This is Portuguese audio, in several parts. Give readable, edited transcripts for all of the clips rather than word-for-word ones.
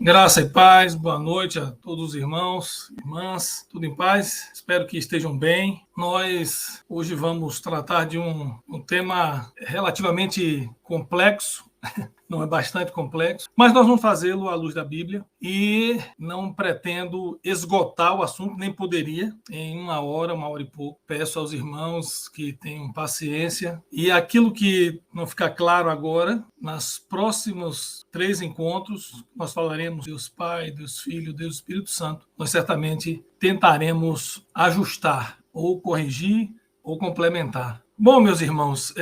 Graça e paz, boa noite a todos os irmãos, irmãs, tudo em paz? Espero que estejam bem. Nós hoje vamos tratar de um tema relativamente complexo, não é bastante complexo, mas nós vamos fazê-lo à luz da Bíblia e não pretendo esgotar o assunto, nem poderia, em uma hora e pouco. Peço aos irmãos que tenham paciência e aquilo que não ficar claro agora, nas próximos 3 encontros, nós falaremos Deus Pai, Deus Filho, Deus Espírito Santo. Nós certamente tentaremos ajustar ou corrigir ou complementar. Bom, meus irmãos,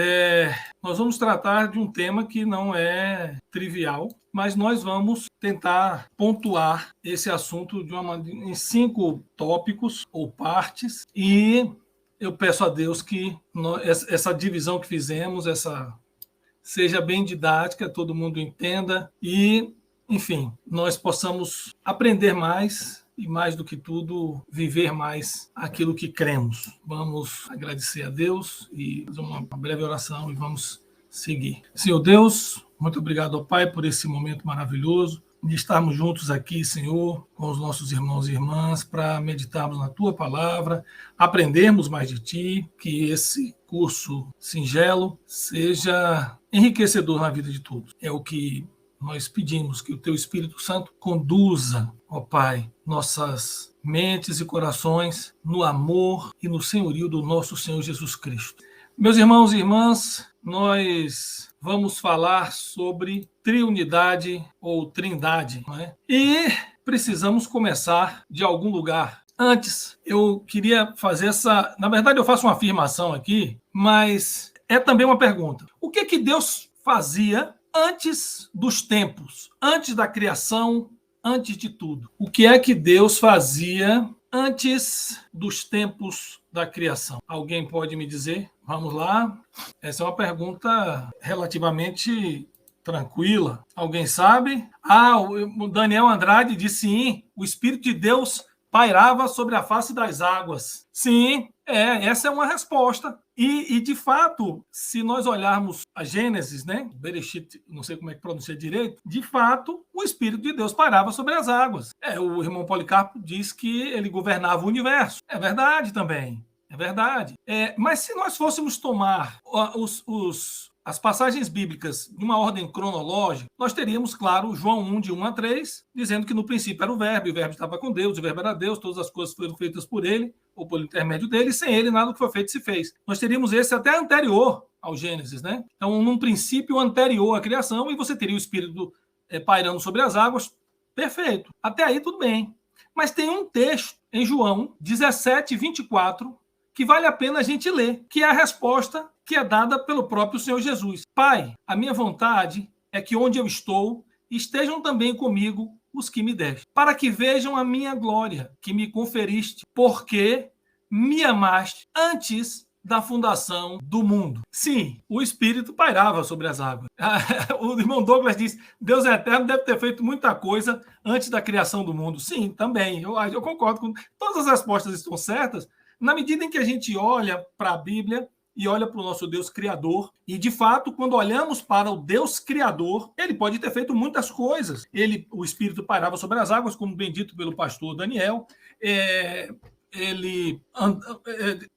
nós vamos tratar de um tema que não é trivial, mas nós vamos tentar pontuar esse assunto em 5 tópicos ou partes, e eu peço a Deus que essa divisão que fizemos, seja bem didática, todo mundo entenda e, enfim, nós possamos aprender mais e, mais do que tudo, viver mais aquilo que cremos. Vamos agradecer a Deus e fazer uma breve oração e vamos seguir. Senhor Deus, muito obrigado ao Pai por esse momento maravilhoso de estarmos juntos aqui, Senhor, com os nossos irmãos e irmãs, para meditarmos na Tua Palavra, aprendermos mais de Ti, que esse curso singelo seja enriquecedor na vida de todos. É o que nós pedimos, que o Teu Espírito Santo conduza, ó Pai, nossas mentes e corações no amor e no senhorio do nosso Senhor Jesus Cristo. Meus irmãos e irmãs, nós vamos falar sobre triunidade ou trindade, não é? E precisamos começar de algum lugar. Antes, eu queria fazer na verdade, eu faço uma afirmação aqui, mas é também uma pergunta. O que Deus fazia antes dos tempos, antes da criação, antes de tudo? O que é que Deus fazia antes dos tempos da criação? Alguém pode me dizer? Vamos lá. Essa é uma pergunta relativamente tranquila. Alguém sabe? O Daniel Andrade disse sim, o Espírito de Deus pairava sobre a face das águas. Sim, essa é uma resposta. E, de fato, se nós olharmos a Gênesis, né, Bereshit, não sei como é que pronuncia direito, de fato, o Espírito de Deus pairava sobre as águas. O irmão Policarpo diz que ele governava o universo. É verdade também. É verdade. Mas se nós fôssemos tomar as passagens bíblicas de uma ordem cronológica, nós teríamos, claro, João 1, de 1 a 3, dizendo que no princípio era o Verbo, e o Verbo estava com Deus, o Verbo era Deus, todas as coisas foram feitas por ele, ou por intermédio dele, e sem ele nada do que foi feito se fez. Nós teríamos esse até anterior ao Gênesis, né? Então, num princípio anterior à criação, e você teria o Espírito pairando sobre as águas, perfeito. Até aí, tudo bem. Mas tem um texto em João 17, 24, que vale a pena a gente ler, que é a resposta que é dada pelo próprio Senhor Jesus. Pai, a minha vontade é que onde eu estou, estejam também comigo os que me deste, para que vejam a minha glória, que me conferiste, porque me amaste antes da fundação do mundo. Sim, o Espírito pairava sobre as águas. O irmão Douglas diz, Deus é eterno, deve ter feito muita coisa antes da criação do mundo. Sim, também, eu concordo com todas as respostas estão certas, na medida em que a gente olha para a Bíblia e olha para o nosso Deus Criador, e de fato, quando olhamos para o Deus Criador, ele pode ter feito muitas coisas. O Espírito pairava sobre as águas, como bem dito pelo pastor Daniel, ele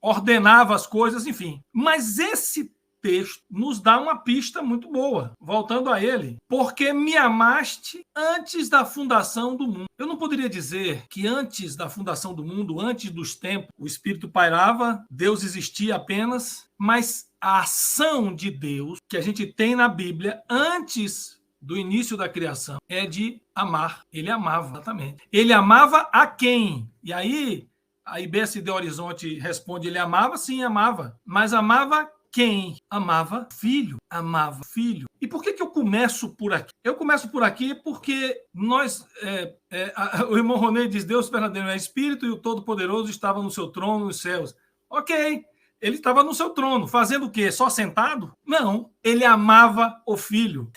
ordenava as coisas, enfim. Mas esse texto nos dá uma pista muito boa. Voltando a ele, porque me amaste antes da fundação do mundo. Eu não poderia dizer que antes da fundação do mundo, antes dos tempos, o Espírito pairava, Deus existia apenas, mas a ação de Deus que a gente tem na Bíblia antes do início da criação é de amar. Ele amava, exatamente. Ele amava a quem? E aí, a IBSD Horizonte responde, ele amava? Sim, amava. Mas amava quem? Amava filho. Amava filho. E por que eu começo por aqui? Eu começo por aqui porque o irmão Ronê diz, Deus verdadeiro é Espírito e o Todo-Poderoso estava no seu trono nos céus. Ok, ele estava no seu trono, fazendo o quê? Só sentado? Não, ele amava o filho.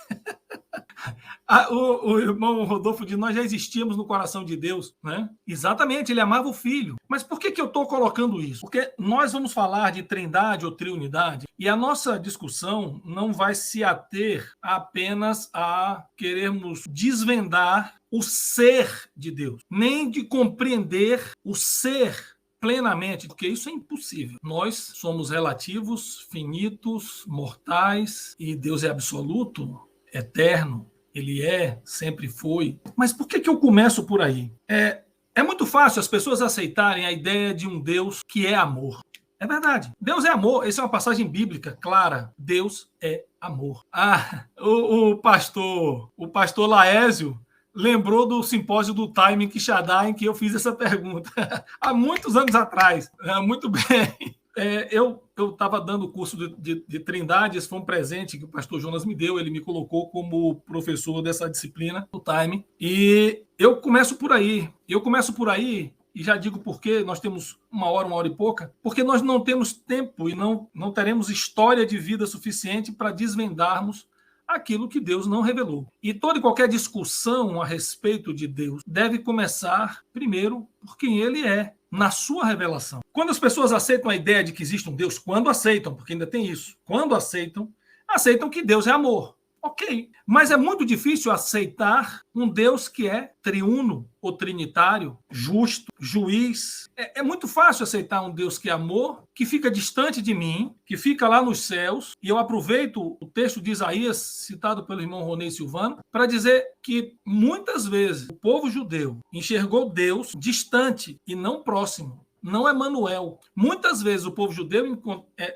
O irmão Rodolfo diz, nós já existíamos no coração de Deus, né? Exatamente, ele amava o Filho. Mas por que eu estou colocando isso? Porque nós vamos falar de trindade ou triunidade e a nossa discussão não vai se ater apenas a querermos desvendar o ser de Deus, nem de compreender o ser plenamente, porque isso é impossível. Nós somos relativos, finitos, mortais, e Deus é absoluto, eterno. Ele sempre foi. Mas por que eu começo por aí? É muito fácil as pessoas aceitarem a ideia de um Deus que é amor. É verdade. Deus é amor. Essa é uma passagem bíblica clara. Deus é amor. O pastor Laésio lembrou do simpósio do Time Quixadá em que eu fiz essa pergunta há muitos anos atrás. Muito bem. Eu estava dando o curso de Trindade, esse foi um presente que o pastor Jonas me deu, ele me colocou como professor dessa disciplina, do Time, e eu começo por aí, e já digo por quê, nós temos uma hora e pouca, porque nós não temos tempo e não teremos história de vida suficiente para desvendarmos aquilo que Deus não revelou. E toda e qualquer discussão a respeito de Deus deve começar, primeiro, por quem ele é, na sua revelação. Quando as pessoas aceitam a ideia de que existe um Deus, quando aceitam, porque ainda tem isso, quando aceitam que Deus é amor. Ok, mas é muito difícil aceitar um Deus que é triuno ou trinitário, justo, juiz. É muito fácil aceitar um Deus que é amor, que fica distante de mim, que fica lá nos céus, e eu aproveito o texto de Isaías, citado pelo irmão Ronei Silvano, para dizer que muitas vezes o povo judeu enxergou Deus distante e não próximo, não Emanuel. Muitas vezes o povo judeu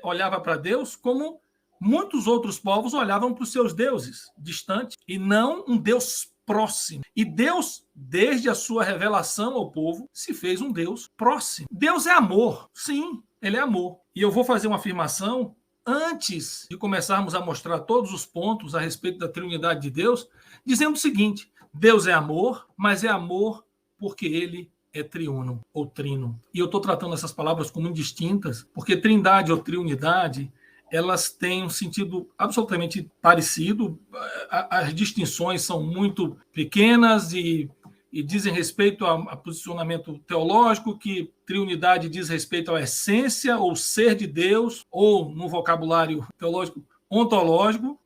olhava para Deus como muitos outros povos olhavam para os seus deuses distantes e não um Deus próximo. E Deus, desde a sua revelação ao povo, se fez um Deus próximo. Deus é amor. Sim, ele é amor. E eu vou fazer uma afirmação antes de começarmos a mostrar todos os pontos a respeito da triunidade de Deus, dizendo o seguinte: Deus é amor, mas é amor porque ele é triuno ou trino. E eu estou tratando essas palavras como indistintas, porque trindade ou triunidade elas têm um sentido absolutamente parecido, as distinções são muito pequenas e dizem respeito a posicionamento teológico, que triunidade diz respeito à essência ou ser de Deus, ou no vocabulário teológico ontológico,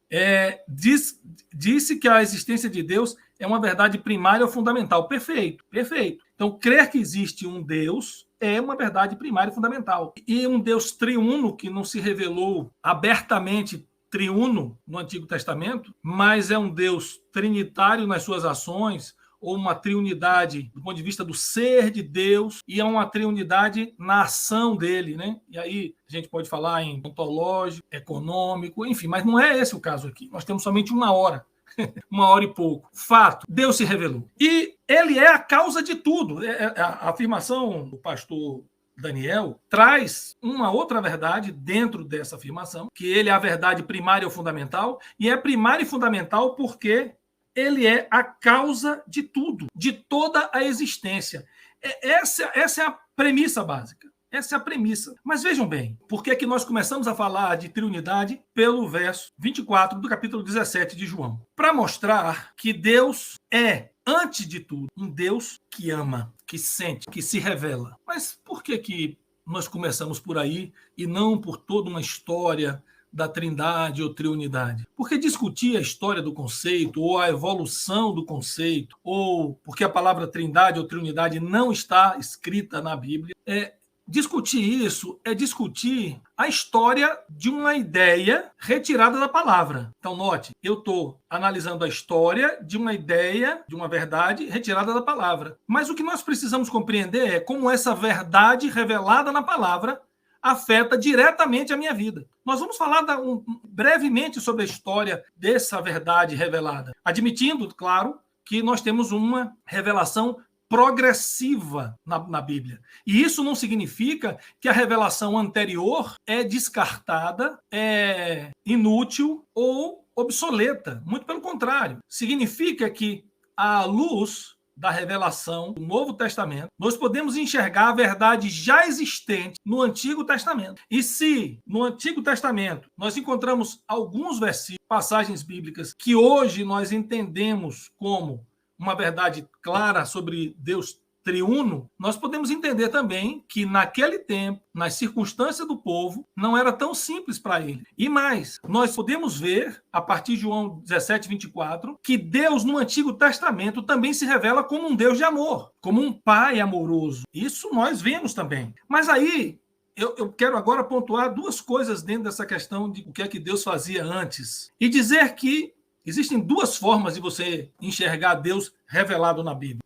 disse que a existência de Deus é uma verdade primária ou fundamental. Perfeito, perfeito. Então, crer que existe um Deus é uma verdade primária e fundamental. E um Deus triuno que não se revelou abertamente triuno no Antigo Testamento, mas é um Deus trinitário nas suas ações, ou uma triunidade do ponto de vista do ser de Deus, e é uma triunidade na ação dele, né? E aí a gente pode falar em ontológico, econômico, enfim, mas não é esse o caso aqui. Nós temos somente uma hora e pouco. Fato, Deus se revelou. E ele é a causa de tudo. A afirmação do pastor Daniel traz uma outra verdade dentro dessa afirmação, que ele é a verdade primária ou fundamental, e é primária e fundamental porque ele é a causa de tudo, de toda a existência. Essa é a premissa básica. Essa é a premissa. Mas vejam bem, por que é que nós começamos a falar de triunidade pelo verso 24 do capítulo 17 de João? Para mostrar que Deus é, antes de tudo, um Deus que ama, que sente, que se revela. Mas por que que nós começamos por aí e não por toda uma história da trindade ou triunidade? Porque discutir a história do conceito ou a evolução do conceito, ou porque a palavra trindade ou triunidade não está escrita na Bíblia, discutir isso é discutir a história de uma ideia retirada da palavra. Então, note, eu estou analisando a história de uma ideia, de uma verdade retirada da palavra. Mas o que nós precisamos compreender é como essa verdade revelada na palavra afeta diretamente a minha vida. Nós vamos falar brevemente sobre a história dessa verdade revelada, admitindo, claro, que nós temos uma revelação progressiva na Bíblia. E isso não significa que a revelação anterior é descartada, é inútil ou obsoleta. Muito pelo contrário. Significa que, à luz da revelação do Novo Testamento, nós podemos enxergar a verdade já existente no Antigo Testamento. E se no Antigo Testamento nós encontramos alguns versículos passagens bíblicas que hoje nós entendemos como uma verdade clara sobre Deus triuno, nós podemos entender também que naquele tempo, nas circunstâncias do povo, não era tão simples para ele. E mais, nós podemos ver, a partir de João 17, 24, que Deus no Antigo Testamento também se revela como um Deus de amor, como um pai amoroso. Isso nós vemos também. Mas aí, eu quero agora pontuar duas coisas dentro dessa questão de o que é que Deus fazia antes. E dizer que existem duas formas de você enxergar Deus revelado na Bíblia.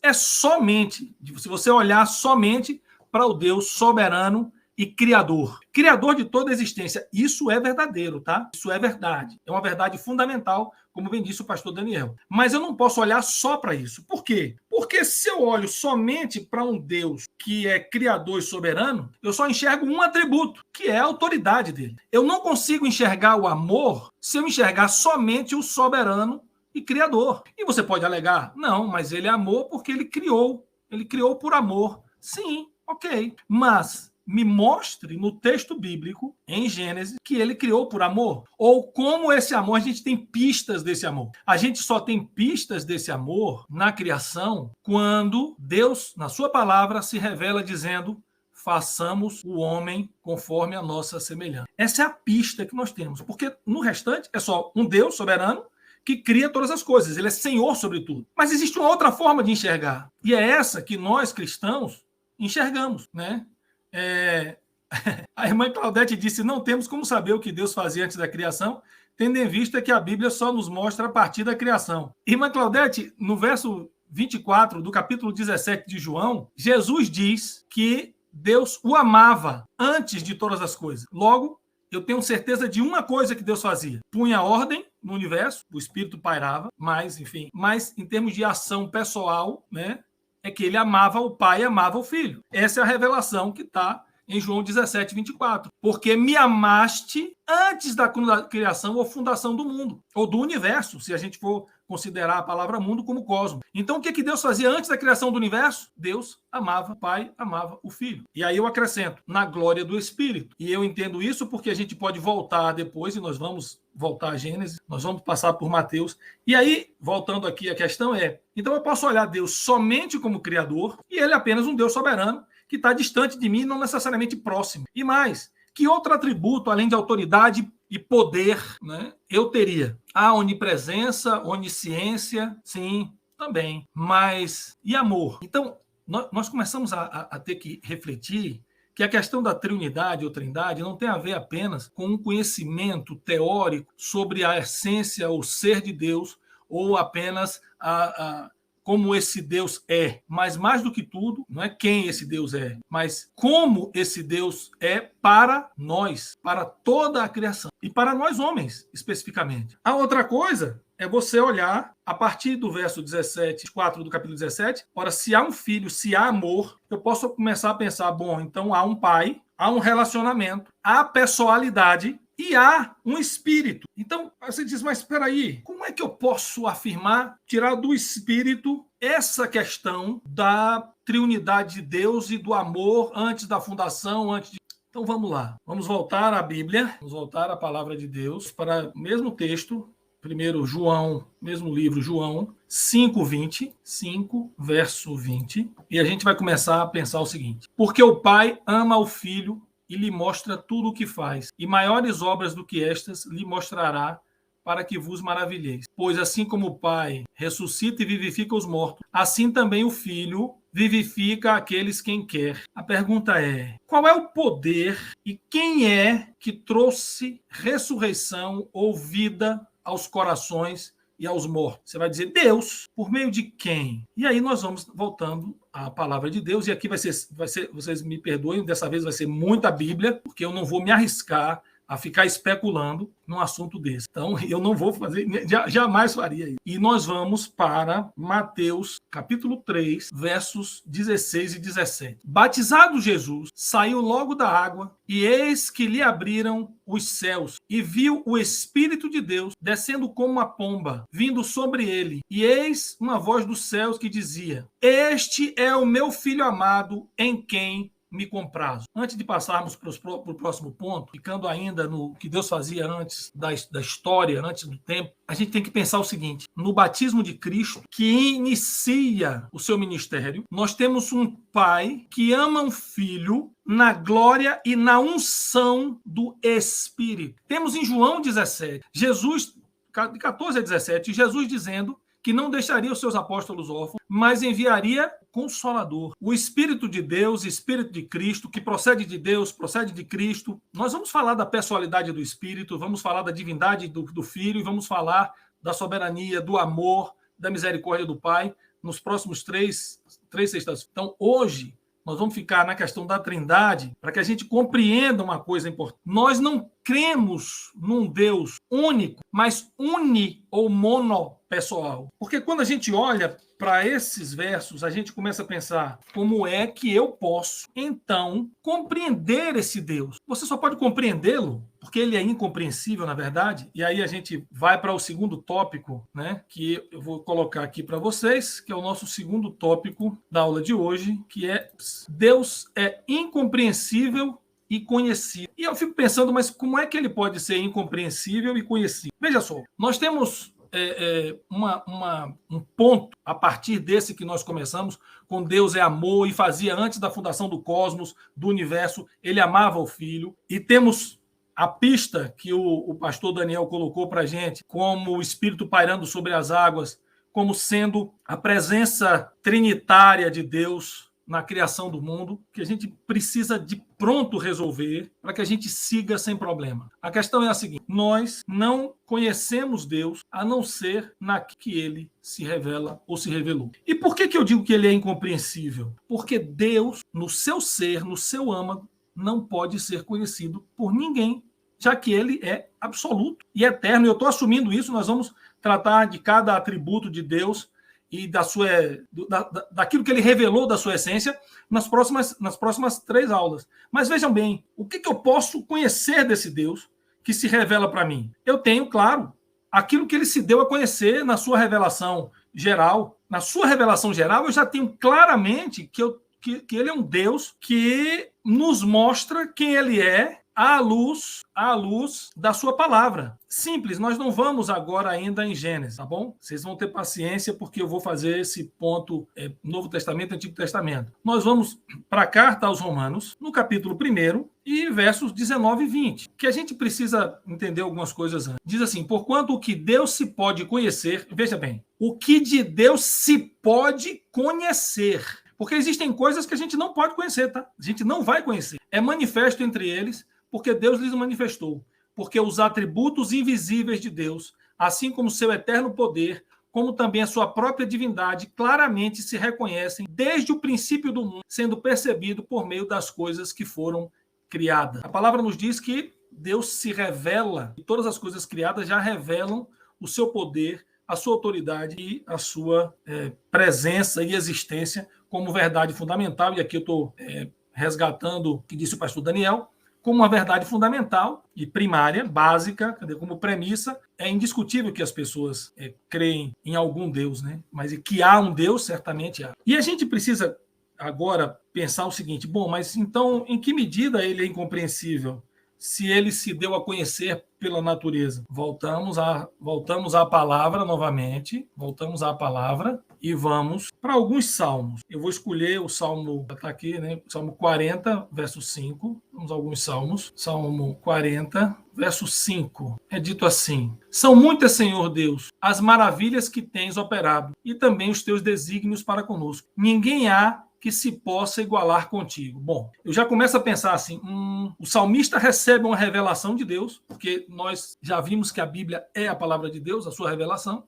É somente, se você olhar somente para o Deus soberano e criador. Criador de toda a existência. Isso é verdadeiro, tá? Isso é verdade. É uma verdade fundamental, como bem disse o pastor Daniel. Mas eu não posso olhar só para isso. Por quê? Porque se eu olho somente para um Deus que é criador e soberano, eu só enxergo um atributo, que é a autoridade dele. Eu não consigo enxergar o amor se eu enxergar somente o soberano e criador. E você pode alegar, não, mas ele amou porque ele criou por amor. Sim, ok. Mas me mostre no texto bíblico, em Gênesis, que ele criou por amor. Ou como esse amor, a gente tem pistas desse amor. A gente só tem pistas desse amor na criação quando Deus, na sua palavra, se revela dizendo: façamos o homem conforme a nossa semelhança. Essa é a pista que nós temos, porque no restante é só um Deus soberano que cria todas as coisas, ele é Senhor sobre tudo. Mas existe uma outra forma de enxergar, e é essa que nós cristãos enxergamos, né? A irmã Claudete disse: não temos como saber o que Deus fazia antes da criação, tendo em vista que a Bíblia só nos mostra a partir da criação. Irmã Claudete, no verso 24 do capítulo 17 de João, Jesus diz que Deus o amava antes de todas as coisas. Logo, eu tenho certeza de uma coisa que Deus fazia: punha ordem no universo, o Espírito pairava, mas em termos de ação pessoal, né, é que ele amava o Pai e amava o Filho. Essa é a revelação que está em João 17, 24. Porque me amaste antes da criação ou fundação do mundo, ou do universo, se a gente for considerar a palavra mundo como cosmos. Então, o que Deus fazia antes da criação do universo? Deus amava o Pai, amava o Filho. E aí eu acrescento, na glória do Espírito. E eu entendo isso porque a gente pode voltar depois, e nós vamos voltar a Gênesis, nós vamos passar por Mateus. E aí, voltando aqui, a questão é, então eu posso olhar Deus somente como Criador, e ele é apenas um Deus soberano, que está distante de mim, não necessariamente próximo. E mais, que outro atributo, além de autoridade e poder, né, eu teria? A onipresença, onisciência, sim, também. Mas, e amor? Então, nós começamos a ter que refletir que a questão da triunidade ou trindade não tem a ver apenas com um conhecimento teórico sobre a essência ou ser de Deus, ou apenas como esse Deus é, mas mais do que tudo, não é quem esse Deus é, mas como esse Deus é para nós, para toda a criação, e para nós homens, especificamente. A outra coisa é você olhar, a partir do verso 17, 4 do capítulo 17, ora, se há um filho, se há amor, eu posso começar a pensar, bom, então há um pai, há um relacionamento, há pessoalidade, e há um espírito. Então, você diz, mas espera aí, como é que eu posso afirmar, tirar do espírito essa questão da triunidade de Deus e do amor antes da fundação, antes de... Então, vamos lá. Vamos voltar à Bíblia, vamos voltar à palavra de Deus, para o mesmo texto, primeiro João, mesmo livro, João 5:20, 5, verso 20, e a gente vai começar a pensar o seguinte: porque o Pai ama o Filho e lhe mostra tudo o que faz, e maiores obras do que estas lhe mostrará, para que vos maravilheis. Pois assim como o Pai ressuscita e vivifica os mortos, assim também o Filho vivifica aqueles quem quer. A pergunta é, qual é o poder e quem é que trouxe ressurreição ou vida aos corações e aos mortos? Você vai dizer, Deus. Por meio de quem? E aí nós vamos voltando à palavra de Deus, e aqui vai ser, vocês me perdoem, dessa vez vai ser muita Bíblia, porque eu não vou me arriscar a ficar especulando num assunto desse. Então, eu não vou fazer, jamais faria isso. E nós vamos para Mateus, capítulo 3, versos 16 e 17. Batizado Jesus, saiu logo da água, e eis que lhe abriram os céus, e viu o Espírito de Deus descendo como uma pomba, vindo sobre ele. E eis uma voz dos céus que dizia: este é o meu Filho amado, em quem me comprazo. Antes de passarmos para o próximo ponto, ficando ainda no que Deus fazia antes da história, antes do tempo, a gente tem que pensar o seguinte: no batismo de Cristo, que inicia o seu ministério, nós temos um pai que ama um filho na glória e na unção do Espírito. Temos em João 17, Jesus, de 14 a 17, Jesus dizendo que não deixaria os seus apóstolos órfãos, mas enviaria Consolador, o Espírito de Deus, Espírito de Cristo, que procede de Deus, procede de Cristo. Nós vamos falar da pessoalidade do Espírito, vamos falar da divindade do Filho e vamos falar da soberania, do amor, da misericórdia do Pai nos próximos três sextas. Então, hoje, nós vamos ficar na questão da Trindade para que a gente compreenda uma coisa importante. Nós não cremos num Deus único, mas uni ou monopessoal. Porque quando a gente olha para esses versos, a gente começa a pensar: como é que eu posso, então, compreender esse Deus? Você só pode compreendê-lo porque ele é incompreensível, na verdade. E aí a gente vai para o segundo tópico, né, que eu vou colocar aqui para vocês, que é o nosso segundo tópico da aula de hoje, que é: Deus é incompreensível e conhecido. E eu fico pensando, mas como é que ele pode ser incompreensível e conhecido? Veja só, nós temos um ponto a partir desse que nós começamos, com Deus é amor, e fazia antes da fundação do cosmos, do universo, ele amava o Filho. E temos a pista que o pastor Daniel colocou para a gente, como o Espírito pairando sobre as águas, como sendo a presença trinitária de Deus na criação do mundo, que a gente precisa de pronto resolver para que a gente siga sem problema. A questão é a seguinte: nós não conhecemos Deus a não ser na que ele se revela ou se revelou. E por que eu digo que ele é incompreensível? Porque Deus, no seu ser, no seu âmago, não pode ser conhecido por ninguém, já que ele é absoluto e eterno. E eu estou assumindo isso. Nós vamos tratar de cada atributo de Deus e daquilo que ele revelou da sua essência nas próximas 3 aulas. Mas vejam bem, o que eu posso conhecer desse Deus que se revela para mim? Eu tenho, claro, aquilo que ele se deu a conhecer na sua revelação geral. Na sua revelação geral, eu já tenho claramente que ele é um Deus que nos mostra quem ele é à luz da sua palavra. Simples, nós não vamos agora ainda em Gênesis, tá bom? Vocês vão ter paciência porque eu vou fazer esse ponto Novo Testamento e Antigo Testamento. Nós vamos para a carta aos Romanos, no capítulo 1 e versos 19 e 20, que a gente precisa entender algumas coisas antes. Diz assim: porquanto o que Deus se pode conhecer, veja bem, o que de Deus se pode conhecer, porque existem coisas que a gente não pode conhecer, tá? A gente não vai conhecer. É manifesto entre eles, porque Deus lhes manifestou. Porque os atributos invisíveis de Deus, assim como seu eterno poder, como também a sua própria divindade, claramente se reconhecem desde o princípio do mundo, sendo percebido por meio das coisas que foram criadas. A palavra nos diz que Deus se revela, e todas as coisas criadas já revelam o seu poder, a sua autoridade e a sua presença e existência como verdade fundamental. E aqui eu estou resgatando o que disse o pastor Daniel, como uma verdade fundamental e primária, básica, como premissa. É indiscutível que as pessoas creem em algum Deus, né? Mas que há um Deus, certamente há. E a gente precisa agora pensar o seguinte: bom, mas então em que medida ele é incompreensível? Se ele se deu a conhecer pela natureza. Voltamos à palavra novamente, voltamos à palavra e vamos para alguns salmos. Eu vou escolher o salmo, está aqui, né? Salmo 40, verso 5. Vamos a alguns salmos. Salmo 40, verso 5. É dito assim: são muitas, Senhor Deus, as maravilhas que tens operado e também os teus desígnios para conosco. Ninguém há que se possa igualar contigo. Bom, eu já começo a pensar assim: o salmista recebe uma revelação de Deus, porque nós já vimos que a Bíblia é a palavra de Deus, a sua revelação,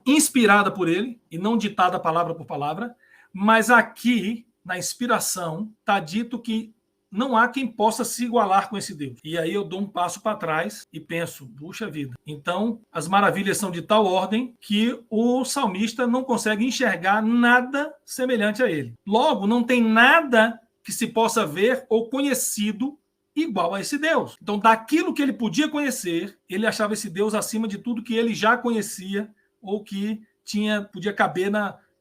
inspirada por ele e não ditada palavra por palavra, mas aqui, na inspiração, está dito que não há quem possa se igualar com esse Deus. E aí eu dou um passo para trás e penso: puxa vida. Então, as maravilhas são de tal ordem que o salmista não consegue enxergar nada semelhante a ele. Logo, não tem nada que se possa ver ou conhecido igual a esse Deus. Então, daquilo que ele podia conhecer, ele achava esse Deus acima de tudo que ele já conhecia ou que podia caber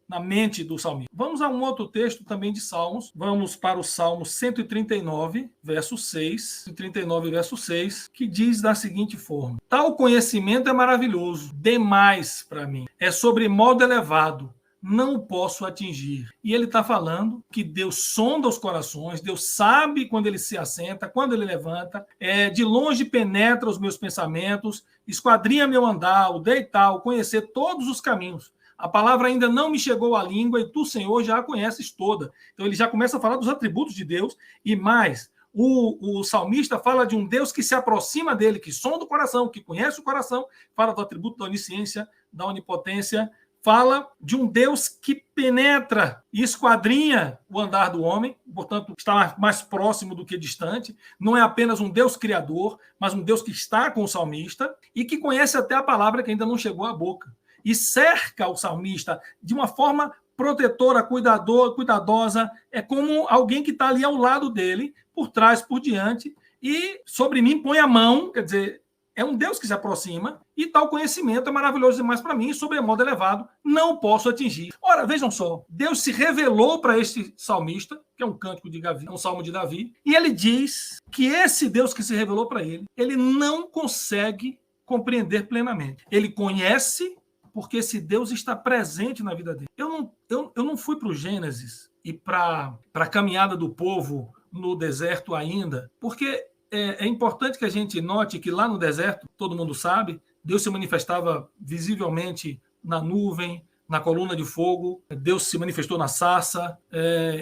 na mente do salmista. Vamos a um outro texto também de Salmos. Vamos para o Salmo 139, verso 6. 139, verso 6, que diz da seguinte forma: Tal conhecimento é maravilhoso, demais para mim. É sobre modo elevado, não o posso atingir. E ele está falando que Deus sonda os corações, Deus sabe quando ele se assenta, quando ele levanta, de longe penetra os meus pensamentos, esquadrinha meu andar, o deitar, o conhecer todos os caminhos. A palavra ainda não me chegou à língua e tu, Senhor, já a conheces toda. Então ele já começa a falar dos atributos de Deus e mais. O salmista fala de um Deus que se aproxima dele, que sonda o coração, que conhece o coração, fala do atributo da onisciência, da onipotência, fala de um Deus que penetra e esquadrinha o andar do homem, portanto, está mais próximo do que distante. Não é apenas um Deus criador, mas um Deus que está com o salmista e que conhece até a palavra que ainda não chegou à boca. E cerca o salmista de uma forma protetora, cuidadosa, é como alguém que está ali ao lado dele, por trás, por diante, e sobre mim põe a mão, quer dizer, é um Deus que se aproxima, e tal conhecimento é maravilhoso demais para mim, sobre modo elevado, não posso atingir. Ora, vejam só, Deus se revelou para este salmista, que é um cântico de Davi, um salmo de Davi, e ele diz que esse Deus que se revelou para ele, ele não consegue compreender plenamente. Ele conhece, porque esse Deus está presente na vida dele. Eu não fui para o Gênesis e para a caminhada do povo no deserto ainda, porque é importante que a gente note que lá no deserto, todo mundo sabe, Deus se manifestava visivelmente na nuvem, na coluna de fogo, Deus se manifestou na sarça,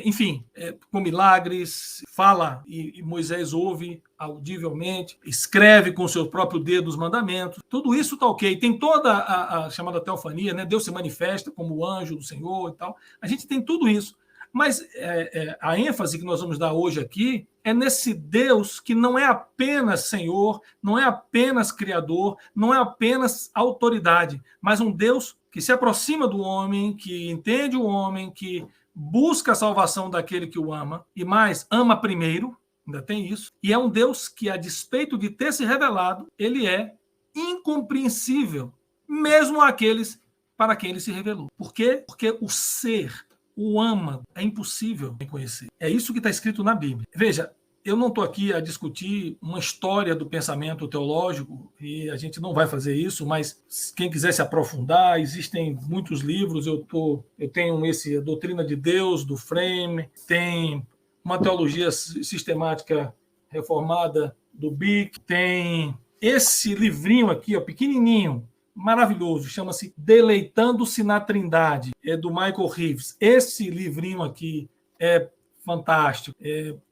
enfim, com milagres, fala e Moisés ouve audivelmente, escreve com o seu próprio dedo os mandamentos, tudo isso está ok. Tem toda a chamada teofania, né? Deus se manifesta como o anjo do Senhor e tal, a gente tem tudo isso. Mas a ênfase que nós vamos dar hoje aqui é nesse Deus que não é apenas Senhor, não é apenas Criador, não é apenas autoridade, mas um Deus que se aproxima do homem, que entende o homem, que busca a salvação daquele que o ama, e mais, ama primeiro, ainda tem isso, e é um Deus que, a despeito de ter se revelado, ele é incompreensível, mesmo àqueles para quem ele se revelou. Por quê? Porque o ser, o ama, é impossível de conhecer. É isso que está escrito na Bíblia. Veja, eu não estou aqui a discutir uma história do pensamento teológico, e a gente não vai fazer isso, mas quem quiser se aprofundar, existem muitos livros, eu tenho esse Doutrina de Deus, do Frame, tem uma teologia sistemática reformada do Bick, tem esse livrinho aqui, ó, pequenininho, maravilhoso, chama-se Deleitando-se na Trindade, é do Michael Reeves. Esse livrinho aqui é fantástico,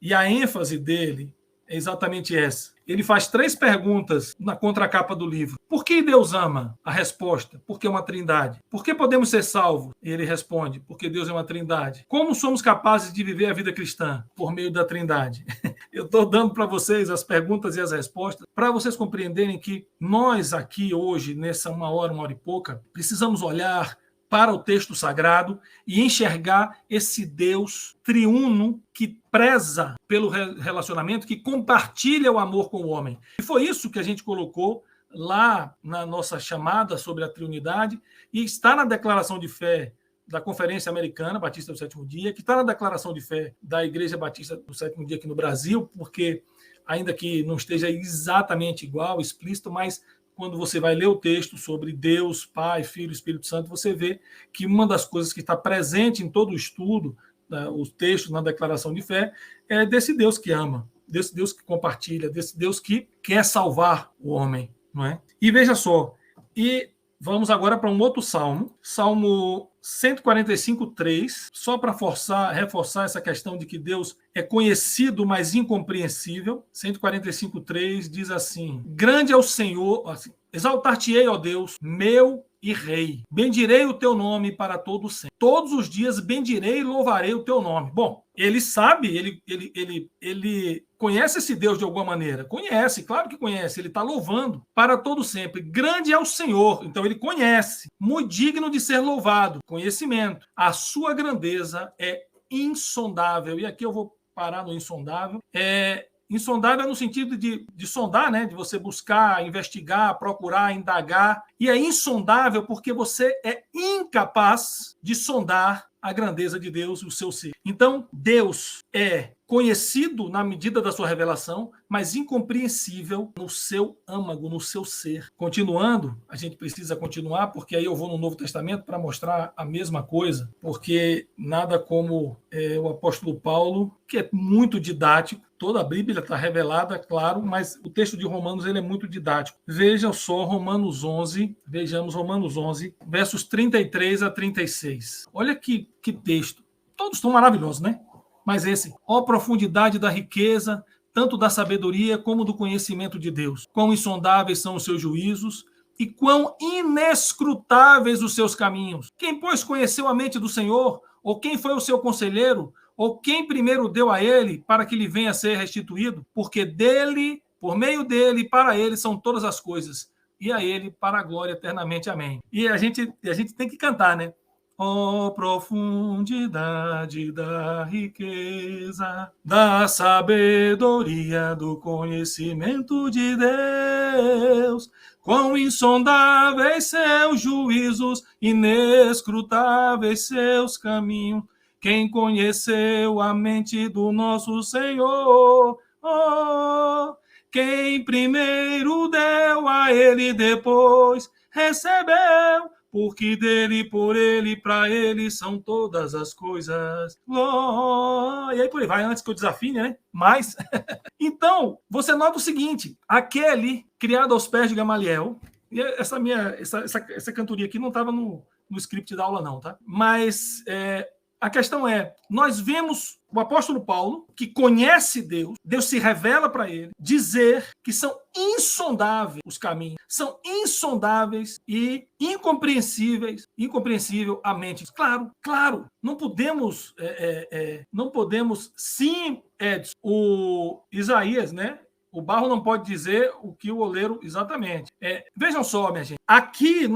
e a ênfase dele é exatamente essa. Ele faz 3 perguntas na contracapa do livro. Por que Deus ama? A resposta: porque é uma trindade. Por que podemos ser salvos? E ele responde: porque Deus é uma trindade. Como somos capazes de viver a vida cristã? Por meio da trindade. Eu estou dando para vocês as perguntas e as respostas para vocês compreenderem que nós aqui hoje, nessa uma hora e pouca, precisamos olhar para o texto sagrado e enxergar esse Deus triuno que preza pelo relacionamento, que compartilha o amor com o homem. E foi isso que a gente colocou lá na nossa chamada sobre a triunidade, e está na declaração de fé da Conferência Americana Batista do Sétimo Dia, que está na declaração de fé da Igreja Batista do Sétimo Dia aqui no Brasil, porque ainda que não esteja exatamente igual, explícito, mas quando você vai ler o texto sobre Deus, Pai, Filho e Espírito Santo, você vê que uma das coisas que está presente em todo o estudo, os textos na declaração de fé, é desse Deus que ama, desse Deus que compartilha, desse Deus que quer salvar o homem, não é? E veja só, e vamos agora para um outro salmo, Salmo 145:3, só para reforçar essa questão de que Deus é conhecido, mas incompreensível. 145:3 diz assim: grande é o Senhor, assim, exaltar-te-ei, ó Deus, meu e Rei. Bendirei o teu nome para todo sempre. Todos os dias bendirei e louvarei o teu nome. Bom, ele sabe, ele conhece esse Deus de alguma maneira. Conhece, claro que conhece. Ele está louvando para todo sempre. Grande é o Senhor. Então ele conhece. Muito digno de ser louvado. Conhecimento. A sua grandeza é insondável. E aqui eu vou parar no insondável. Insondável no sentido de sondar, né? De você buscar, investigar, procurar, indagar. E é insondável porque você é incapaz de sondar a grandeza de Deus, o seu ser. Então, Deus é conhecido na medida da sua revelação, mas incompreensível no seu âmago, no seu ser. Continuando, a gente precisa continuar, porque aí eu vou no Novo Testamento para mostrar a mesma coisa, porque nada como o apóstolo Paulo, que é muito didático, toda a Bíblia está revelada, claro, mas o texto de Romanos ele é muito didático. Veja só Romanos 11, vejamos Romanos 11, versos 33 a 36. Olha que texto. Todos estão maravilhosos, né? Mas esse, ó profundidade da riqueza, tanto da sabedoria como do conhecimento de Deus. Quão insondáveis são os seus juízos e quão inescrutáveis os seus caminhos. Quem, pois, conheceu a mente do Senhor? Ou quem foi o seu conselheiro? Ou quem primeiro deu a ele para que lhe venha a ser restituído? Porque dele, por meio dele e para ele são todas as coisas. E a ele para a glória eternamente. Amém. E a gente tem que cantar, né? Ó profundidade da riqueza, da sabedoria, do conhecimento de Deus, quão insondáveis seus juízos, inescrutáveis seus caminhos. Quem conheceu a mente do nosso Senhor? Oh, quem primeiro deu a ele, depois recebeu. Porque dele, por ele, para ele são todas as coisas. Oh, e aí por aí vai, antes que eu desafine, né? Mas, então, você nota o seguinte, aquele criado aos pés de Gamaliel, e essa cantoria aqui não estava no script da aula não, tá? Mas a questão é, nós vemos o apóstolo Paulo, que conhece Deus, Deus se revela para ele, dizer que são insondáveis os caminhos, são insondáveis e incompreensível a mente. Claro, não podemos, sim, Edson, o Isaías, né? O barro não pode dizer o que o oleiro exatamente. Vejam só, minha gente. Aqui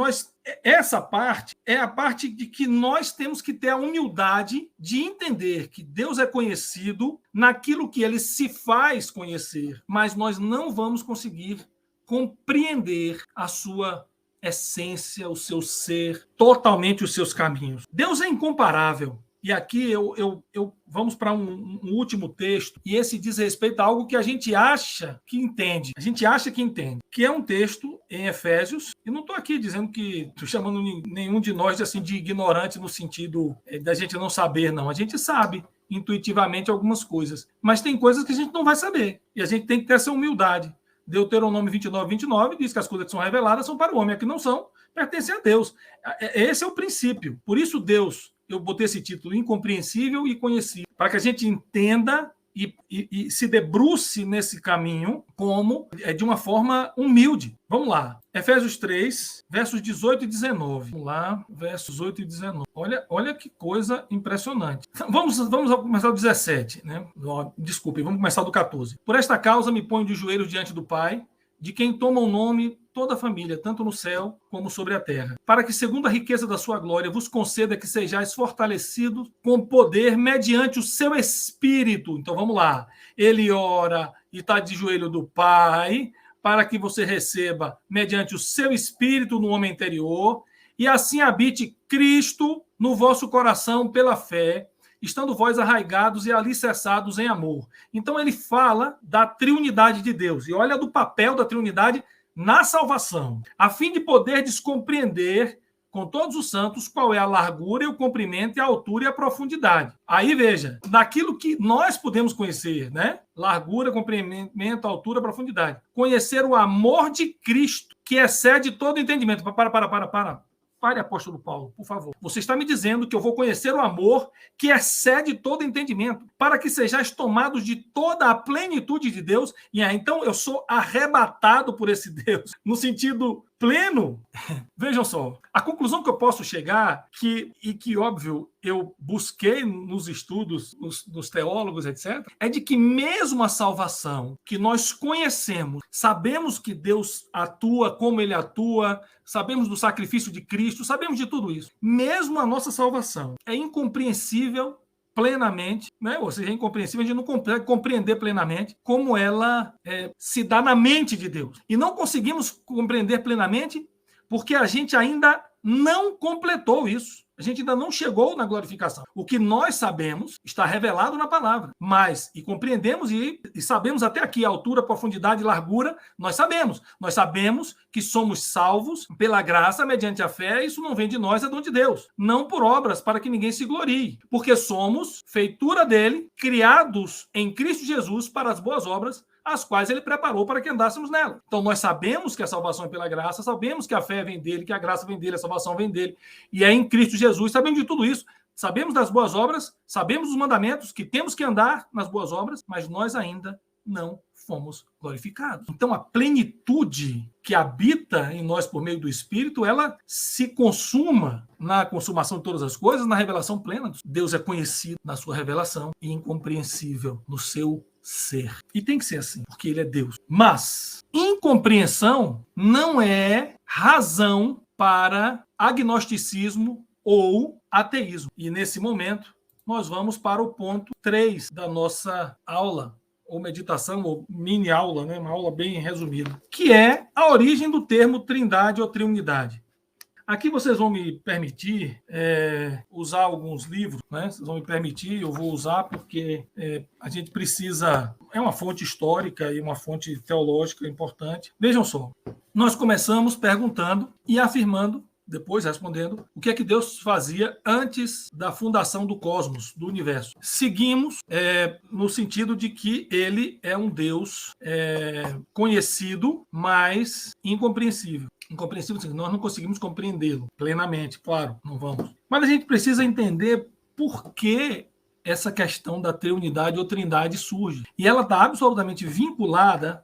essa parte é a parte de que nós temos que ter a humildade de entender que Deus é conhecido naquilo que ele se faz conhecer, mas nós não vamos conseguir compreender a sua essência, o seu ser, totalmente os seus caminhos. Deus é incomparável. E aqui vamos para um último texto, e esse diz respeito a algo que a gente acha que entende. Que é um texto em Efésios, e não estou aqui dizendo que estou chamando nenhum de nós de ignorante no sentido da gente não saber, não. A gente sabe intuitivamente algumas coisas, mas tem coisas que a gente não vai saber, e a gente tem que ter essa humildade. Deuteronômio 29 diz que as coisas que são reveladas são para o homem, as que não são, pertencem a Deus. Esse é o princípio. Por isso Deus, eu botei esse título, incompreensível e conhecido, para que a gente entenda e se debruce nesse caminho de uma forma humilde. Vamos lá. Efésios 3, versos 18 e 19. Vamos lá, versos 18 e 19. Olha que coisa impressionante. Vamos começar do 17, né? Desculpe, vamos começar do 14. Por esta causa me ponho de joelhos diante do Pai, de quem toma o nome toda a família, tanto no céu como sobre a terra, para que, segundo a riqueza da sua glória, vos conceda que sejais fortalecidos com poder mediante o seu Espírito. Então, vamos lá. Ele ora e está de joelho do Pai, para que você receba, mediante o seu Espírito no homem interior, e assim habite Cristo no vosso coração pela fé, estando vós arraigados e alicerçados em amor. Então ele fala da triunidade de Deus. E olha do papel da triunidade na salvação, a fim de poderdes compreender com todos os santos qual é a largura e o comprimento e a altura e a profundidade. Aí veja, daquilo que nós podemos conhecer, né? Largura, comprimento, altura, profundidade. Conhecer o amor de Cristo, que excede todo entendimento. Pare, apóstolo Paulo, por favor. Você está me dizendo que eu vou conhecer o amor que excede todo entendimento, para que sejais tomados de toda a plenitude de Deus. E então eu sou arrebatado por esse Deus, no sentido pleno. Vejam só, a conclusão que eu posso chegar, que óbvio, eu busquei nos estudos, nos teólogos, etc., é de que mesmo a salvação que nós conhecemos, sabemos que Deus atua como ele atua, sabemos do sacrifício de Cristo, sabemos de tudo isso. Mesmo a nossa salvação é incompreensível plenamente, né? Ou seja, é incompreensível, a gente não consegue compreender plenamente como ela se dá na mente de Deus. E não conseguimos compreender plenamente porque a gente ainda não completou isso. A gente ainda não chegou na glorificação. O que nós sabemos está revelado na palavra. Mas, e compreendemos e sabemos até aqui, a altura, profundidade e largura, nós sabemos. Nós sabemos que somos salvos pela graça, mediante a fé. Isso não vem de nós, é dom de Deus. Não por obras, para que ninguém se glorie. Porque somos feitura dele, criados em Cristo Jesus para as boas obras, as quais ele preparou para que andássemos nela. Então, nós sabemos que a salvação é pela graça, sabemos que a fé vem dele, que a graça vem dele, a salvação vem dele, e é em Cristo Jesus, sabemos de tudo isso, sabemos das boas obras, sabemos dos mandamentos, que temos que andar nas boas obras, mas nós ainda não fomos glorificados. Então, a plenitude que habita em nós por meio do Espírito, ela se consuma na consumação de todas as coisas, na revelação plena. Deus é conhecido na sua revelação e incompreensível no seu ser. E tem que ser assim, porque ele é Deus. Mas incompreensão não é razão para agnosticismo ou ateísmo. E nesse momento, nós vamos para o ponto 3 da nossa aula, ou meditação, ou mini aula, né? Uma aula bem resumida, que é a origem do termo trindade ou triunidade. Aqui vocês vão me permitir usar alguns livros, né? Vocês vão me permitir, eu vou usar porque a gente precisa... É uma fonte histórica e uma fonte teológica importante. Vejam só, nós começamos perguntando e afirmando, depois respondendo, o que é que Deus fazia antes da fundação do cosmos, do universo. Seguimos no sentido de que ele é um Deus conhecido, mas incompreensível. Incompreensível, nós não conseguimos compreendê-lo plenamente, claro, não vamos. Mas a gente precisa entender por que essa questão da triunidade ou trindade surge. E ela está absolutamente vinculada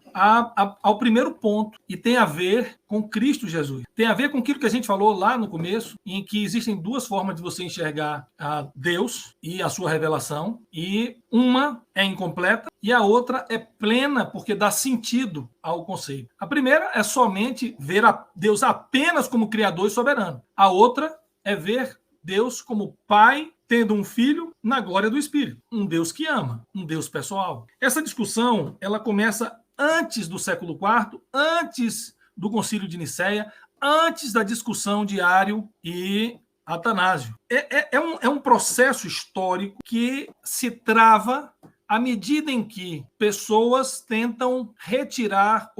ao primeiro ponto, e tem a ver com Cristo Jesus. Tem a ver com aquilo que a gente falou lá no começo, em que existem duas formas de você enxergar a Deus e a sua revelação, e uma é incompleta e a outra é plena, porque dá sentido ao conceito. A primeira é somente ver a Deus apenas como Criador e soberano. A outra é ver Deus como Pai, tendo um filho na glória do Espírito. Um Deus que ama, um Deus pessoal. Essa discussão, ela começa antes do século IV, antes do Concílio de Nicéia, antes da discussão de Ário e Atanásio. É um processo histórico que se trava à medida em que pessoas tentam retirar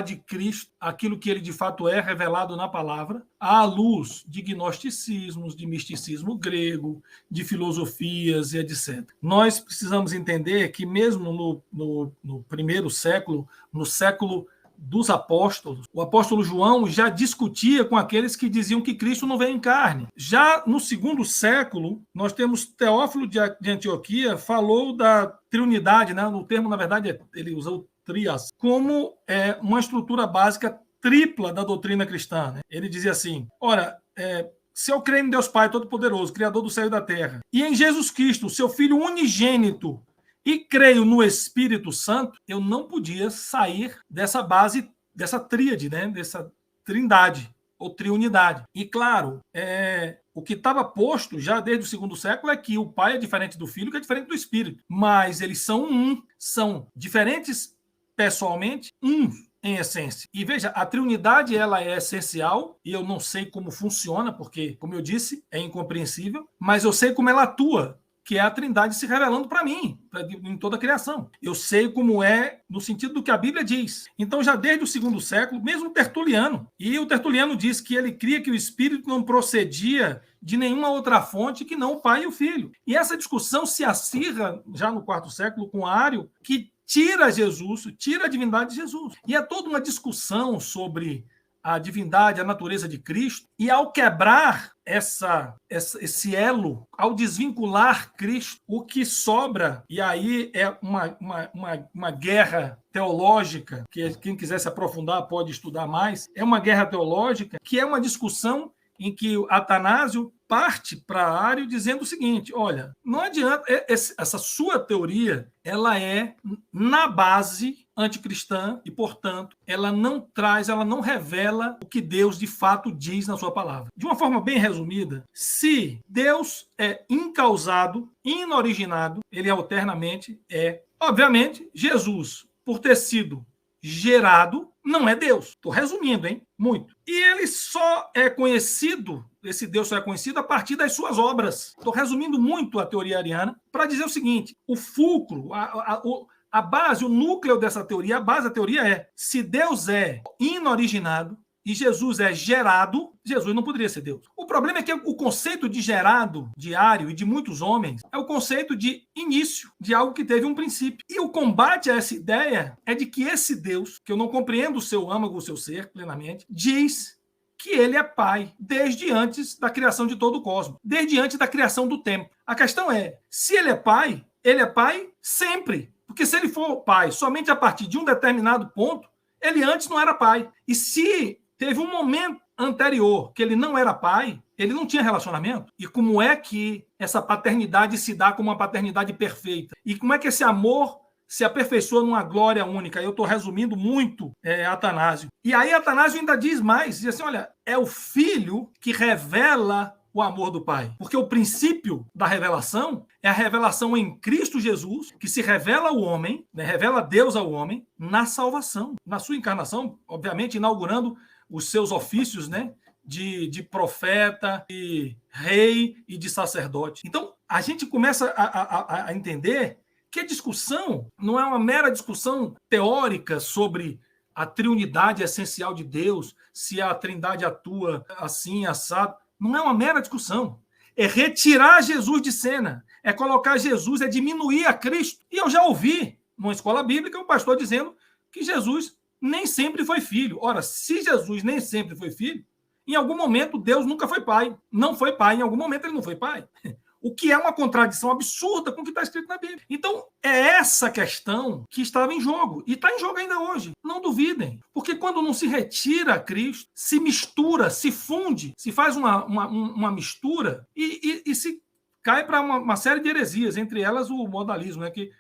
de Cristo aquilo que ele de fato é revelado na palavra, à luz de gnosticismos, de misticismo grego, de filosofias e etc. Nós precisamos entender que mesmo no primeiro século, no século dos apóstolos, o apóstolo João já discutia com aqueles que diziam que Cristo não veio em carne. Já no segundo século, nós temos Teófilo de Antioquia, falou da triunidade, né? No termo, na verdade, ele usou trias, como uma estrutura básica tripla da doutrina cristã. Né? Ele dizia assim, ora, se eu creio em Deus Pai Todo-Poderoso, Criador do céu e da terra, e em Jesus Cristo, seu Filho unigênito, e creio no Espírito Santo, eu não podia sair dessa base, dessa tríade, né? Dessa trindade ou triunidade. E claro, o que estava posto já desde o segundo século é que o Pai é diferente do Filho, que é diferente do Espírito. Mas eles são diferentes pessoalmente, em essência. E veja, a triunidade ela é essencial, e eu não sei como funciona, porque, como eu disse, é incompreensível, mas eu sei como ela atua, que é a trindade se revelando para mim, em toda a criação. Eu sei como é no sentido do que a Bíblia diz. Então, já desde o segundo século, mesmo Tertuliano, e o Tertuliano diz que ele cria que o Espírito não procedia de nenhuma outra fonte que não o Pai e o Filho. E essa discussão se acirra já no quarto século com Ário, que tira Jesus, tira a divindade de Jesus. E é toda uma discussão sobre a divindade, a natureza de Cristo, e ao quebrar esse elo, ao desvincular Cristo, o que sobra, e aí é uma guerra teológica, que quem quiser se aprofundar pode estudar mais, é uma guerra teológica, que é uma discussão em que Atanásio parte para Ário dizendo o seguinte, olha, não adianta, essa sua teoria, ela é na base anticristã e, portanto, ela não revela o que Deus de fato diz na sua palavra. De uma forma bem resumida, se Deus é incausado, inoriginado, ele alternamente é. Obviamente, Jesus, por ter sido gerado, não é Deus. Estou resumindo, hein? Muito. E ele só é conhecido, esse Deus só é conhecido a partir das suas obras. Estou resumindo muito a teoria ariana para dizer o seguinte: o fulcro, a base, o núcleo dessa teoria, a base da teoria é: se Deus é inoriginado e Jesus é gerado, Jesus não poderia ser Deus. O problema é que o conceito de gerado diário e de muitos homens é o conceito de início, de algo que teve um princípio. E o combate a essa ideia é de que esse Deus, que eu não compreendo o seu âmago, o seu ser plenamente, diz que ele é pai desde antes da criação de todo o cosmos, desde antes da criação do tempo. A questão é, se ele é pai sempre. Porque se ele for pai somente a partir de um determinado ponto, ele antes não era pai. E se teve um momento anterior que ele não era pai, ele não tinha relacionamento. E como é que essa paternidade se dá como uma paternidade perfeita? E como é que esse amor se aperfeiçoa numa glória única? Eu estou resumindo muito Atanásio. E aí Atanásio ainda diz mais, diz assim, olha, é o filho que revela o amor do Pai. Porque o princípio da revelação é a revelação em Cristo Jesus, que se revela ao homem, né, revela Deus ao homem, na salvação. Na sua encarnação, obviamente, inaugurando os seus ofícios, né, de profeta, de rei e de sacerdote. Então, a gente começa a entender que a discussão não é uma mera discussão teórica sobre a triunidade essencial de Deus, se a trindade atua assim, assado. Não é uma mera discussão. É retirar Jesus de cena. É colocar Jesus, é diminuir a Cristo. E eu já ouvi, numa escola bíblica, um pastor dizendo que Jesus nem sempre foi filho. Ora, se Jesus nem sempre foi filho, em algum momento Deus nunca foi pai. Não foi pai, em algum momento ele não foi pai. O que é uma contradição absurda com o que está escrito na Bíblia. Então, é essa questão que estava em jogo. E está em jogo ainda hoje. Não duvidem. Porque quando não se retira a Cristo, se mistura, se funde, se faz uma mistura e se cai para uma série de heresias, entre elas o modalismo, né, que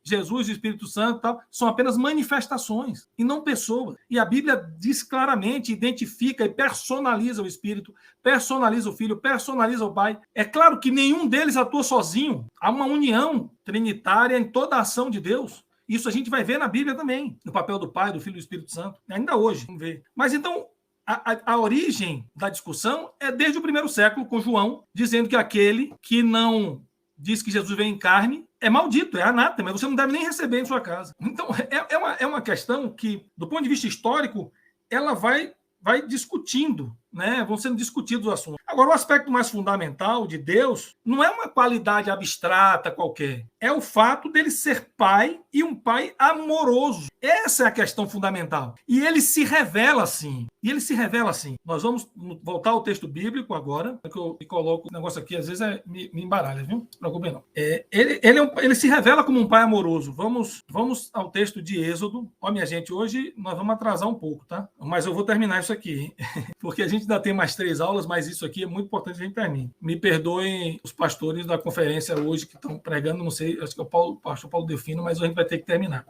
Jesus e o Espírito Santo tal, são apenas manifestações e não pessoas. E a Bíblia diz claramente, identifica e personaliza o Espírito, personaliza o Filho, personaliza o Pai. É claro que nenhum deles atua sozinho. Há uma união trinitária em toda a ação de Deus. Isso a gente vai ver na Bíblia também, no papel do Pai, do Filho e do Espírito Santo. Ainda hoje, vamos ver. Mas então, a origem da discussão é desde o primeiro século, com João, dizendo que aquele que não diz que Jesus veio em carne é maldito, é anátema, você não deve nem receber em sua casa. Então, é uma questão que, do ponto de vista histórico, ela vai discutindo, né? Vão sendo discutidos os assuntos. Agora, o aspecto mais fundamental de Deus não é uma qualidade abstrata qualquer, é o fato dele ser pai e um pai amoroso. Essa é a questão fundamental. E ele se revela assim. Nós vamos voltar ao texto bíblico agora, que eu coloco o negócio aqui, às vezes me embaralha, viu? Não se preocupe não. Ele se revela como um pai amoroso. Vamos ao texto de Êxodo. Ó, minha gente, hoje nós vamos atrasar um pouco, tá? Mas eu vou terminar isso aqui, hein? Porque a gente ainda tem mais 3 aulas, mas isso aqui é muito importante que a gente termine. Me perdoem os pastores da conferência hoje que estão pregando, não sei, acho que é o pastor Paulo Delfino, mas a gente vai ter que terminar.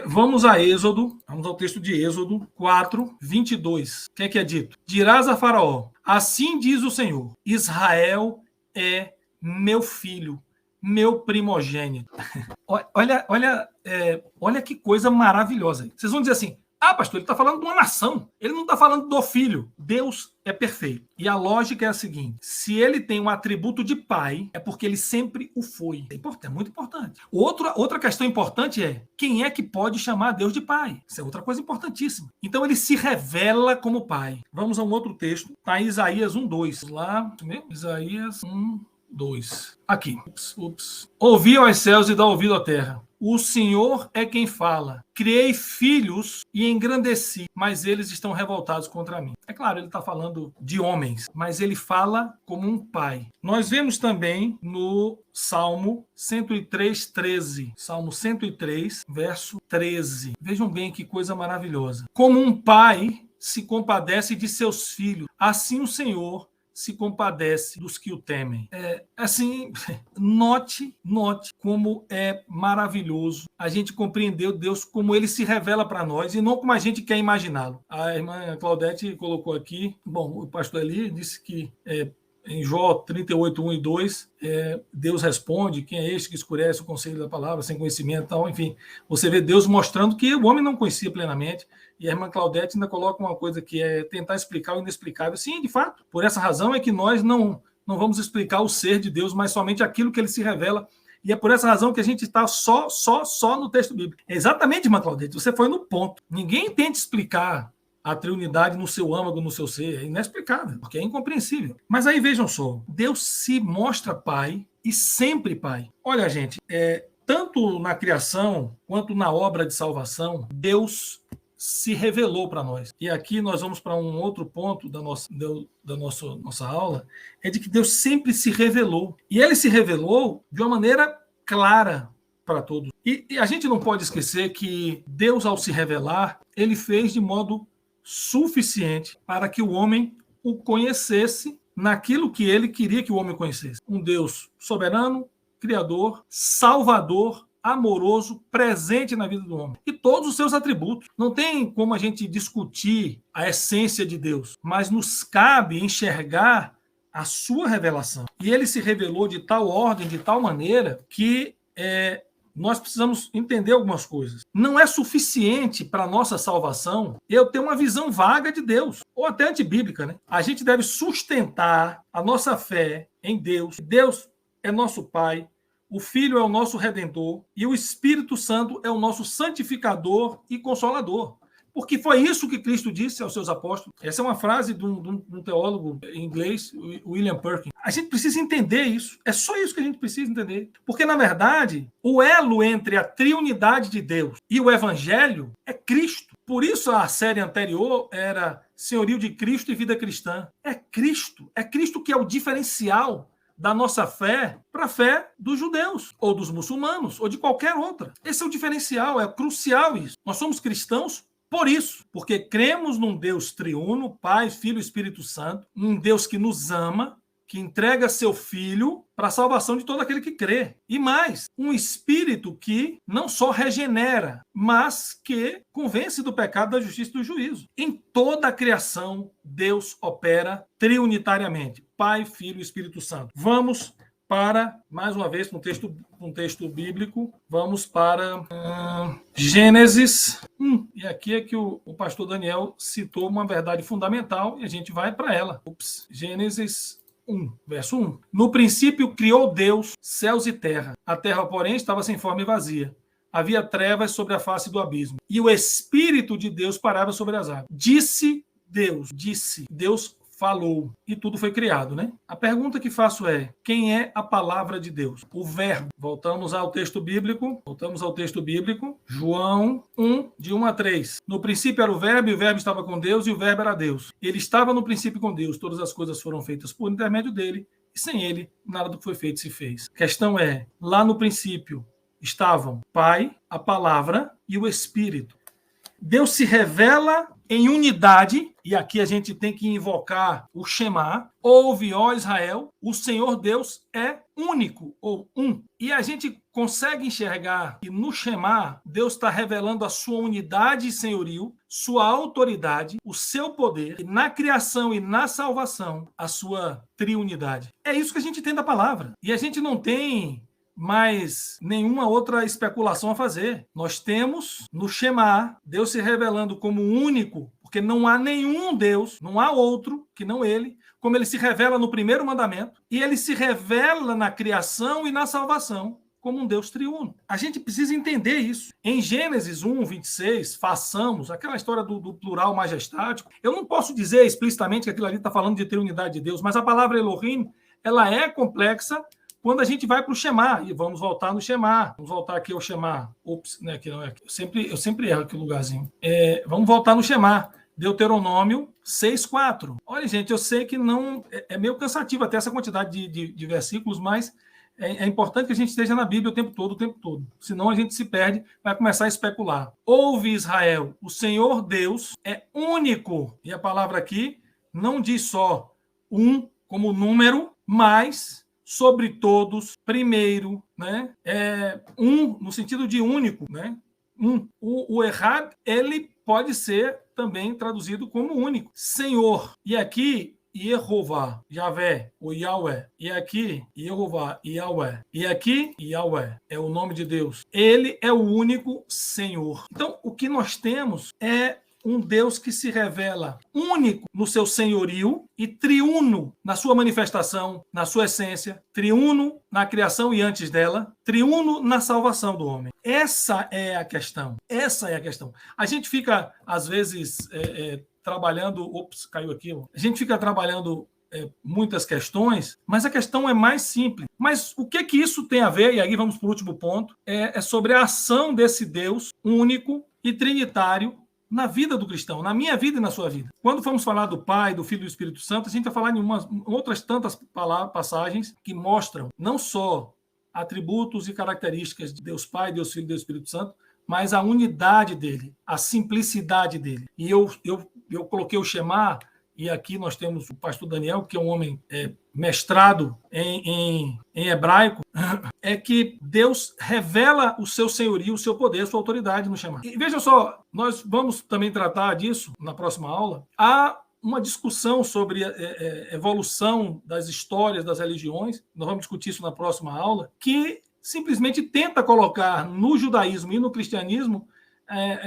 Vamos a Êxodo, vamos ao texto de Êxodo 4, 22. O que é dito? Dirás a Faraó, assim diz o Senhor, Israel é meu filho, meu primogênito. Olha que coisa maravilhosa. Vocês vão dizer assim, pastor, ele está falando de uma nação. Ele não está falando do filho. Deus é perfeito. E a lógica é a seguinte. Se ele tem um atributo de pai, é porque ele sempre o foi. É muito importante. Outra questão importante é, quem é que pode chamar Deus de pai? Isso é outra coisa importantíssima. Então ele se revela como pai. Vamos a um outro texto. Está em Isaías 1:2. Lá, Isaías 1:2. Aqui. Ouvi aos céus e dá ouvido à terra. O Senhor é quem fala. Criei filhos e engrandeci, mas eles estão revoltados contra mim. É claro, ele está falando de homens, mas ele fala como um pai. Nós vemos também no Salmo 103:13. Salmo 103, verso 13. Vejam bem que coisa maravilhosa. Como um pai se compadece de seus filhos, assim o Senhor se compadece dos que o temem. Assim, note como é maravilhoso a gente compreender Deus como ele se revela para nós e não como a gente quer imaginá-lo. A irmã Claudete colocou aqui, bom, o pastor Eli disse que em Jó 38, 1 e 2, Deus responde: quem é este que escurece o conselho da palavra, sem conhecimento e tal. Enfim, você vê Deus mostrando que o homem não conhecia plenamente. E a irmã Claudete ainda coloca uma coisa que é tentar explicar o inexplicável. Sim, de fato, por essa razão é que nós não vamos explicar o ser de Deus, mas somente aquilo que ele se revela. E é por essa razão que a gente está só no texto bíblico. É exatamente, irmã Claudete, você foi no ponto. Ninguém tenta explicar a triunidade no seu âmago, no seu ser. É inexplicável, porque é incompreensível. Mas aí vejam só, Deus se mostra Pai e sempre Pai. Olha, gente, tanto na criação quanto na obra de salvação, Deus se revelou para nós. E aqui nós vamos para um outro ponto da nossa aula, é de que Deus sempre se revelou. E ele se revelou de uma maneira clara para todos. E a gente não pode esquecer que Deus, ao se revelar, ele fez de modo suficiente para que o homem o conhecesse naquilo que ele queria que o homem conhecesse. Um Deus soberano, criador, salvador, amoroso, presente na vida do homem. E todos os seus atributos. Não tem como a gente discutir a essência de Deus, mas nos cabe enxergar a sua revelação. E ele se revelou de tal ordem, de tal maneira, que nós precisamos entender algumas coisas. Não é suficiente para a nossa salvação eu ter uma visão vaga de Deus, ou até antibíblica, né? A gente deve sustentar a nossa fé em Deus. Deus é nosso Pai, o Filho é o nosso Redentor e o Espírito Santo é o nosso santificador e consolador. Porque foi isso que Cristo disse aos seus apóstolos. Essa é uma frase de um teólogo inglês, William Perkins. A gente precisa entender isso. É só isso que a gente precisa entender. Porque, na verdade, o elo entre a triunidade de Deus e o Evangelho é Cristo. Por isso a série anterior era Senhorio de Cristo e Vida Cristã. É Cristo. É Cristo que é o diferencial da nossa fé para a fé dos judeus, ou dos muçulmanos, ou de qualquer outra. Esse é o diferencial, é crucial isso. Nós somos cristãos por isso, porque cremos num Deus triuno, Pai, Filho e Espírito Santo, um Deus que nos ama, que entrega seu Filho para a salvação de todo aquele que crê. E mais, um Espírito que não só regenera, mas que convence do pecado, da justiça e do juízo. Em toda a criação, Deus opera triunitariamente. Pai, Filho e Espírito Santo. Vamos para, mais uma vez, um texto bíblico, vamos para Gênesis 1. E aqui é que o pastor Daniel citou uma verdade fundamental e a gente vai para ela. Gênesis 1, verso 1. No princípio criou Deus céus e terra. A terra, porém, estava sem forma e vazia. Havia trevas sobre a face do abismo. E o Espírito de Deus parava sobre as águas. Disse Deus falou, e tudo foi criado, né? A pergunta que faço é: quem é a palavra de Deus? O verbo. Voltamos ao texto bíblico, João 1, de 1 a 3. No princípio era o verbo, e o verbo estava com Deus, e o verbo era Deus. Ele estava no princípio com Deus, todas as coisas foram feitas por intermédio dele, e sem ele, nada do que foi feito se fez. A questão é, lá no princípio estavam Pai, a palavra e o Espírito. Deus se revela em unidade, e aqui a gente tem que invocar o Shema. Ouve, ó Israel, o Senhor Deus é único, ou um. E a gente consegue enxergar que no Shema, Deus está revelando a sua unidade e senhorio, sua autoridade, o seu poder, e na criação e na salvação, a sua triunidade. É isso que a gente tem da palavra. E a gente não tem mais nenhuma outra especulação a fazer. Nós temos no Shema Deus se revelando como único, porque não há nenhum Deus, não há outro que não ele, como ele se revela no primeiro mandamento, e ele se revela na criação e na salvação como um Deus triuno. A gente precisa entender isso. Em Gênesis 1, 26, façamos aquela história do plural majestático. Eu não posso dizer explicitamente que aquilo ali está falando de triunidade de Deus, mas a palavra Elohim, ela é complexa quando a gente vai para o Shema, e vamos voltar no Shema, vamos voltar aqui ao Shema, né, que não é, eu sempre erro aqui o lugarzinho, vamos voltar no Shema, Deuteronômio 6:4. Olha, gente, eu sei que não é meio cansativo até essa quantidade de versículos, mas é importante que a gente esteja na Bíblia o tempo todo, senão a gente se perde, vai começar a especular. Ouve, Israel, o Senhor Deus é único, e a palavra aqui não diz só um, como número, mas sobre todos, primeiro, né? Um, no sentido de único, né? O Echad, ele pode ser também traduzido como único. Senhor. E aqui, Yehová, Yahvé, o Yahweh. E aqui, Yehová, Yahweh. E aqui, Yahweh, é o nome de Deus. Ele é o único Senhor. Então, o que nós temos é um Deus que se revela único no seu senhorio e triuno na sua manifestação, na sua essência, triuno na criação e antes dela, triuno na salvação do homem. Essa é a questão. Essa é a questão. A gente fica, às vezes, trabalhando... Ops, caiu aqui. A gente fica trabalhando muitas questões, mas a questão é mais simples. Mas o que isso tem a ver, e aí vamos para o último ponto, é sobre a ação desse Deus único e trinitário na vida do cristão, na minha vida e na sua vida. Quando formos falar do Pai, do Filho e do Espírito Santo, a gente vai falar em outras tantas passagens que mostram não só atributos e características de Deus Pai, Deus Filho e Deus Espírito Santo, mas a unidade dele, a simplicidade dele. E eu coloquei o Shema, e aqui nós temos o pastor Daniel, que é um homem mestrado em hebraico, é que Deus revela o seu senhorio, o seu poder, a sua autoridade no Shema. E veja só, nós vamos também tratar disso na próxima aula. Há uma discussão sobre a evolução das histórias das religiões, nós vamos discutir isso na próxima aula, que simplesmente tenta colocar no judaísmo e no cristianismo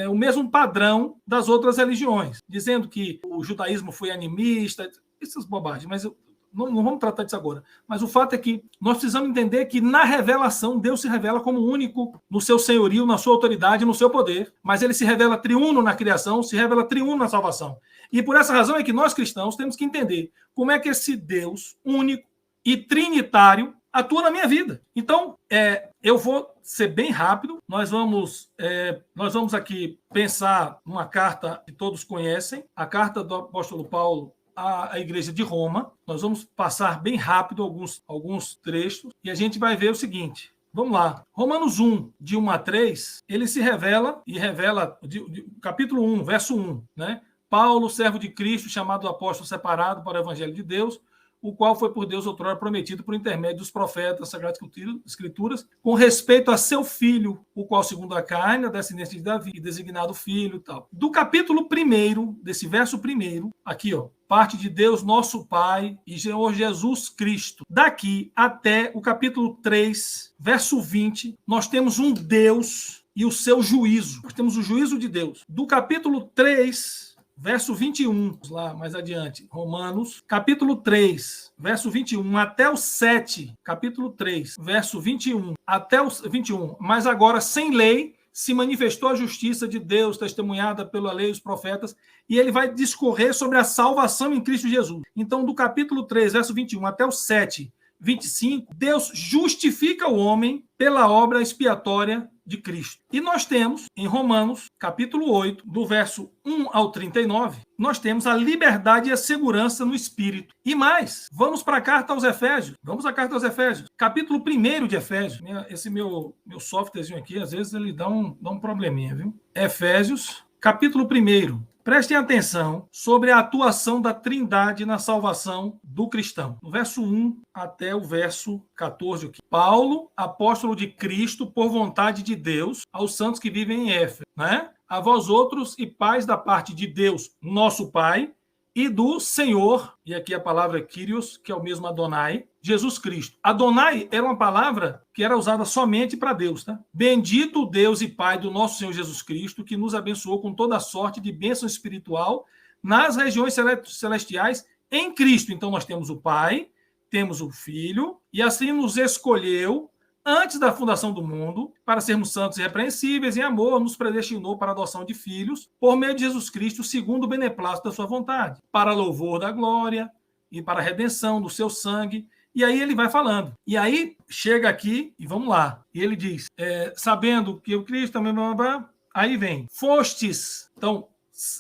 o mesmo padrão das outras religiões, dizendo que o judaísmo foi animista, essas bobagens, mas não vamos tratar disso agora. Mas o fato é que nós precisamos entender que na revelação, Deus se revela como único no seu senhorio, na sua autoridade, no seu poder, mas ele se revela triuno na criação, se revela triuno na salvação. E por essa razão é que nós cristãos temos que entender como é que esse Deus único e trinitário atua na minha vida. Então, eu vou ser bem rápido. Nós vamos aqui pensar numa carta que todos conhecem, a carta do apóstolo Paulo à igreja de Roma. Nós vamos passar bem rápido alguns trechos e a gente vai ver o seguinte. Vamos lá. Romanos 1, de 1 a 3, ele se revela, capítulo 1, verso 1, né? Paulo, servo de Cristo, chamado apóstolo separado para o evangelho de Deus, o qual foi por Deus outrora prometido por intermédio dos profetas, Sagradas Escrituras, com respeito a seu filho, o qual, segundo a carne, a descendência de Davi, designado filho e tal. Do capítulo 1, desse verso 1, aqui, parte de Deus, nosso Pai e Senhor Jesus Cristo. Daqui até o capítulo 3, verso 20, nós temos um Deus e o seu juízo. Nós temos o juízo de Deus. Do capítulo 3... verso 21, vamos lá, mais adiante, Romanos, capítulo 3, verso 21, até o 7, capítulo 3, verso 21, até o 21, mas agora sem lei se manifestou a justiça de Deus, testemunhada pela lei e os profetas, e ele vai discorrer sobre a salvação em Cristo Jesus. Então, do capítulo 3, verso 21, até o 7, 25, Deus justifica o homem pela obra expiatória de Cristo. E nós temos, em Romanos, capítulo 8, do verso 1 ao 39, nós temos a liberdade e a segurança no Espírito. E mais, vamos para a carta aos Efésios. Vamos à carta aos Efésios. Capítulo 1 de Efésios. Esse meu softwarezinho aqui, às vezes, ele dá um probleminha, viu? Efésios, capítulo 1. Prestem atenção sobre a atuação da Trindade na salvação do cristão. No verso 1 até o verso 14. Aqui. Paulo, apóstolo de Cristo, por vontade de Deus, aos santos que vivem em Éfeso, né? A vós outros e pais da parte de Deus, nosso Pai, e do Senhor, e aqui a palavra Kyrios, que é o mesmo Adonai, Jesus Cristo. Adonai era uma palavra que era usada somente para Deus, tá? Bendito o Deus e Pai do nosso Senhor Jesus Cristo, que nos abençoou com toda sorte de bênção espiritual nas regiões celestiais em Cristo. Então nós temos o Pai, temos o Filho, e assim nos escolheu antes da fundação do mundo, para sermos santos e irrepreensíveis, em amor, nos predestinou para a adoção de filhos, por meio de Jesus Cristo, segundo o beneplácito da sua vontade, para louvor da glória e para a redenção do seu sangue. E aí ele vai falando. E aí chega aqui, e vamos lá. E ele diz, sabendo que o Cristo também... Aí vem, fostes, então,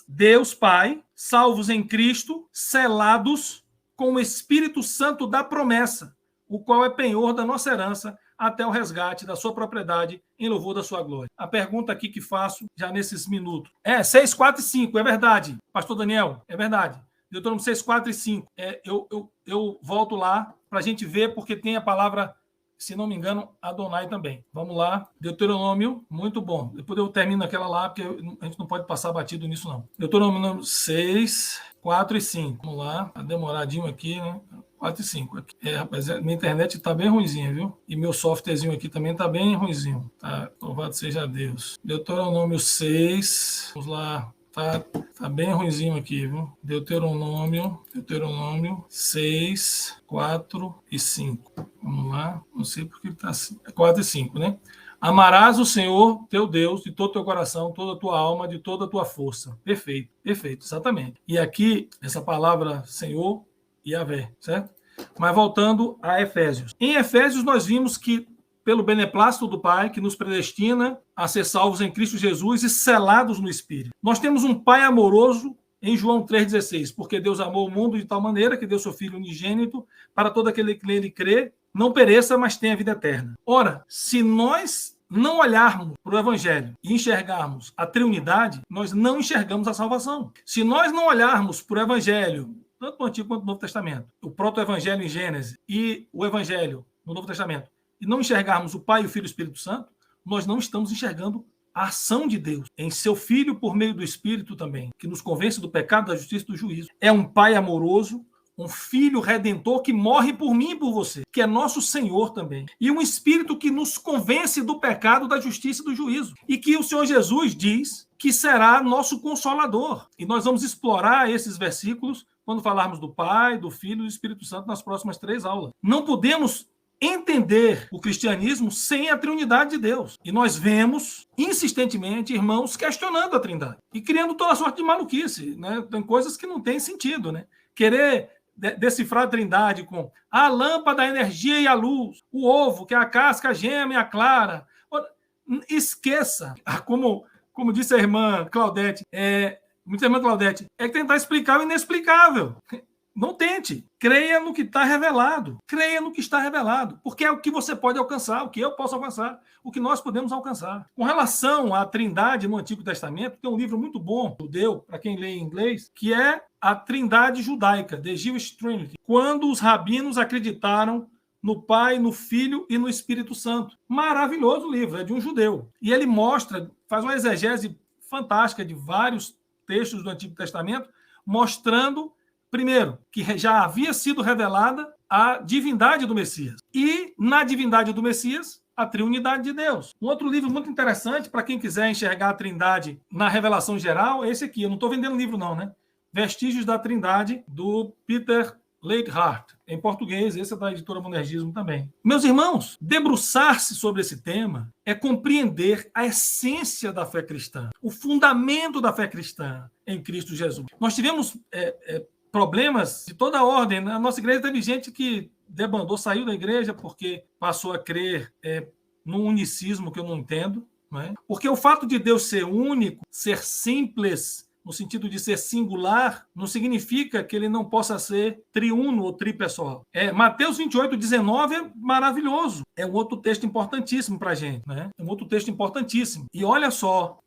Deus Pai, salvos em Cristo, selados com o Espírito Santo da promessa, o qual é penhor da nossa herança, até o resgate da sua propriedade em louvor da sua glória. A pergunta aqui que faço já nesses minutos. 6, 4 e 5, é verdade. Pastor Daniel, é verdade. Deuteronômio 6, 4 e 5. Eu volto lá para a gente ver, porque tem a palavra, se não me engano, Adonai também. Vamos lá. Deuteronômio, muito bom. Depois eu termino aquela lá, porque a gente não pode passar batido nisso, não. Deuteronômio 6, 4 e 5. Vamos lá. Tá demoradinho aqui, né? 4 e 5. Aqui. Rapaz, minha internet tá bem ruimzinha, viu? E meu softwarezinho aqui também tá bem ruimzinho. Tá? Louvado seja Deus. Deuteronômio 6. Vamos lá. Tá bem ruimzinho aqui, viu? Deuteronômio 6, 4 e 5. Vamos lá. Não sei porque ele tá assim. 4 e 5, né? Amarás o Senhor, teu Deus, de todo o teu coração, toda a tua alma, de toda a tua força. Perfeito, perfeito, exatamente. E aqui, essa palavra Senhor, Yahvé, certo? Mas voltando a Efésios. Em Efésios, nós vimos que, pelo beneplácito do Pai, que nos predestina a ser salvos em Cristo Jesus e selados no Espírito. Nós temos um Pai amoroso em João 3,16, porque Deus amou o mundo de tal maneira que deu seu Filho unigênito para todo aquele que nele crê, não pereça, mas tenha vida eterna. Ora, se nós não olharmos para o Evangelho e enxergarmos a triunidade, nós não enxergamos a salvação. Se nós não olharmos para o Evangelho, tanto no Antigo quanto no Novo Testamento, o proto-evangelho em Gênesis e o Evangelho no Novo Testamento, e não enxergarmos o Pai, o Filho e o Espírito Santo, nós não estamos enxergando a ação de Deus em seu Filho por meio do Espírito também, que nos convence do pecado, da justiça e do juízo. É um Pai amoroso, um Filho redentor que morre por mim e por você, que é nosso Senhor também. E um Espírito que nos convence do pecado, da justiça e do juízo. E que o Senhor Jesus diz que será nosso Consolador. E nós vamos explorar esses versículos quando falarmos do Pai, do Filho e do Espírito Santo nas próximas 3 aulas. Não podemos entender o cristianismo sem a Trindade de Deus. E nós vemos, insistentemente, irmãos questionando a Trindade e criando toda sorte de maluquice, né? Tem coisas que não têm sentido, né? Querer decifrar a Trindade com a lâmpada, a energia e a luz, o ovo, que é a casca, a gema e a clara. Esqueça, como disse a irmã Claudete, muita irmã Claudete, é tentar explicar o inexplicável. Não tente. Creia no que está revelado. Creia no que está revelado. Porque é o que você pode alcançar, o que eu posso alcançar, o que nós podemos alcançar. Com relação à Trindade no Antigo Testamento, tem um livro muito bom, judeu, para quem lê em inglês, que é a Trindade Judaica, The Jewish Trinity. Quando os rabinos acreditaram no Pai, no Filho e no Espírito Santo. Maravilhoso livro, é de um judeu. E ele mostra, faz uma exegese fantástica de vários textos do Antigo Testamento, mostrando, primeiro, que já havia sido revelada a divindade do Messias. E, na divindade do Messias, a triunidade de Deus. Um outro livro muito interessante, para quem quiser enxergar a Trindade na revelação geral, é esse aqui. Eu não estou vendendo livro, não, né? Vestígios da Trindade, do Peter Leithart. Em português, esse é da editora Monergismo também. Meus irmãos, debruçar-se sobre esse tema é compreender a essência da fé cristã, o fundamento da fé cristã em Cristo Jesus. Nós tivemos problemas de toda a ordem. Na nossa igreja teve gente que debandou, saiu da igreja porque passou a crer num unicismo que eu não entendo. Não é? Porque o fato de Deus ser único, ser simples, no sentido de ser singular, não significa que ele não possa ser triuno ou tripessoal. Mateus 28, 19 é maravilhoso. É um outro texto importantíssimo para a gente. Né? É um outro texto importantíssimo. E olha só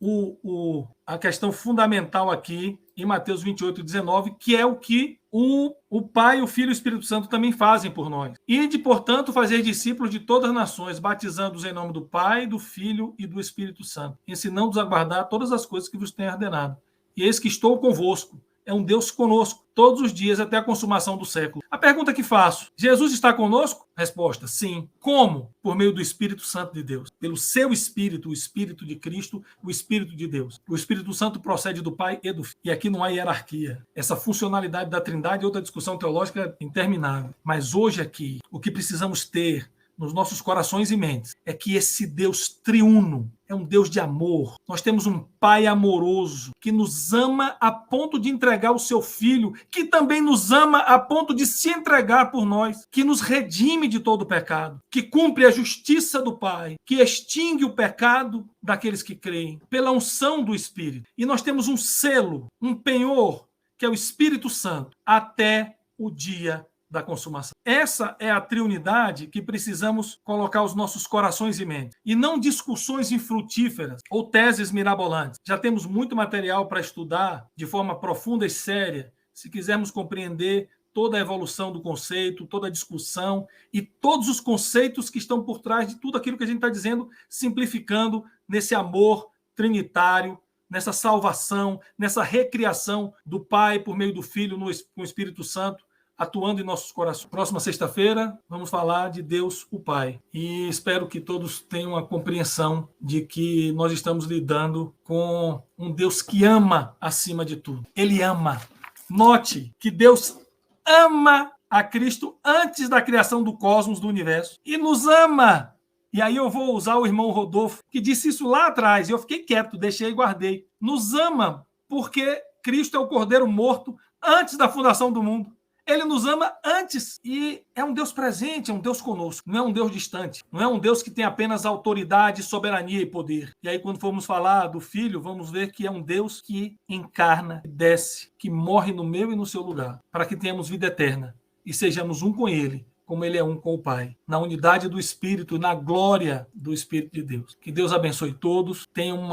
a questão fundamental aqui em Mateus 28, 19, que é o que o Pai, o Filho e o Espírito Santo também fazem por nós. Ide, portanto, fazer discípulos de todas as nações, batizando-os em nome do Pai, do Filho e do Espírito Santo, ensinando-os a guardar todas as coisas que vos tenho ordenado. E eis que estou convosco. É um Deus conosco, todos os dias até a consumação do século. A pergunta que faço, Jesus está conosco? Resposta, sim. Como? Por meio do Espírito Santo de Deus. Pelo seu Espírito, o Espírito de Cristo, o Espírito de Deus. O Espírito Santo procede do Pai e do Filho. E aqui não há hierarquia. Essa funcionalidade da Trindade é outra discussão teológica interminável. Mas hoje aqui, o que precisamos ter nos nossos corações e mentes é que esse Deus triuno é um Deus de amor. Nós temos um Pai amoroso que nos ama a ponto de entregar o seu Filho, que também nos ama a ponto de se entregar por nós, que nos redime de todo o pecado, que cumpre a justiça do Pai, que extingue o pecado daqueles que creem, pela unção do Espírito. E nós temos um selo, um penhor, que é o Espírito Santo, até o dia da consumação. Essa é a triunidade que precisamos colocar os nossos corações e mentes. E não discussões infrutíferas ou teses mirabolantes. Já temos muito material para estudar de forma profunda e séria se quisermos compreender toda a evolução do conceito, toda a discussão e todos os conceitos que estão por trás de tudo aquilo que a gente está dizendo, simplificando nesse amor trinitário, nessa salvação, nessa recriação do Pai por meio do Filho com o Espírito Santo, atuando em nossos corações. Próxima sexta-feira, vamos falar de Deus, o Pai. E espero que todos tenham a compreensão de que nós estamos lidando com um Deus que ama acima de tudo. Ele ama. Note que Deus ama a Cristo antes da criação do cosmos, do universo, e nos ama. E aí eu vou usar o irmão Rodolfo, que disse isso lá atrás, e eu fiquei quieto, deixei e guardei. Nos ama porque Cristo é o Cordeiro morto antes da fundação do mundo. Ele nos ama antes e é um Deus presente, é um Deus conosco, não é um Deus distante, não é um Deus que tem apenas autoridade, soberania e poder. E aí quando formos falar do Filho, vamos ver que é um Deus que encarna, desce, que morre no meu e no seu lugar, para que tenhamos vida eterna e sejamos um com Ele, como Ele é um com o Pai, na unidade do Espírito, na glória do Espírito de Deus. Que Deus abençoe todos, tenham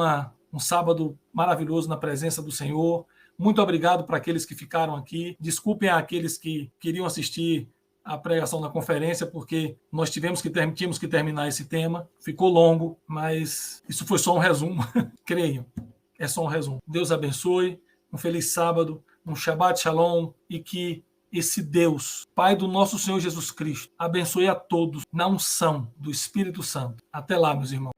um sábado maravilhoso na presença do Senhor. Muito obrigado para aqueles que ficaram aqui. Desculpem aqueles que queriam assistir a pregação da conferência, porque nós tínhamos que terminar esse tema. Ficou longo, mas isso foi só um resumo. Creiam, é só um resumo. Deus abençoe, um feliz sábado, um Shabbat Shalom, e que esse Deus, Pai do nosso Senhor Jesus Cristo, abençoe a todos na unção do Espírito Santo. Até lá, meus irmãos.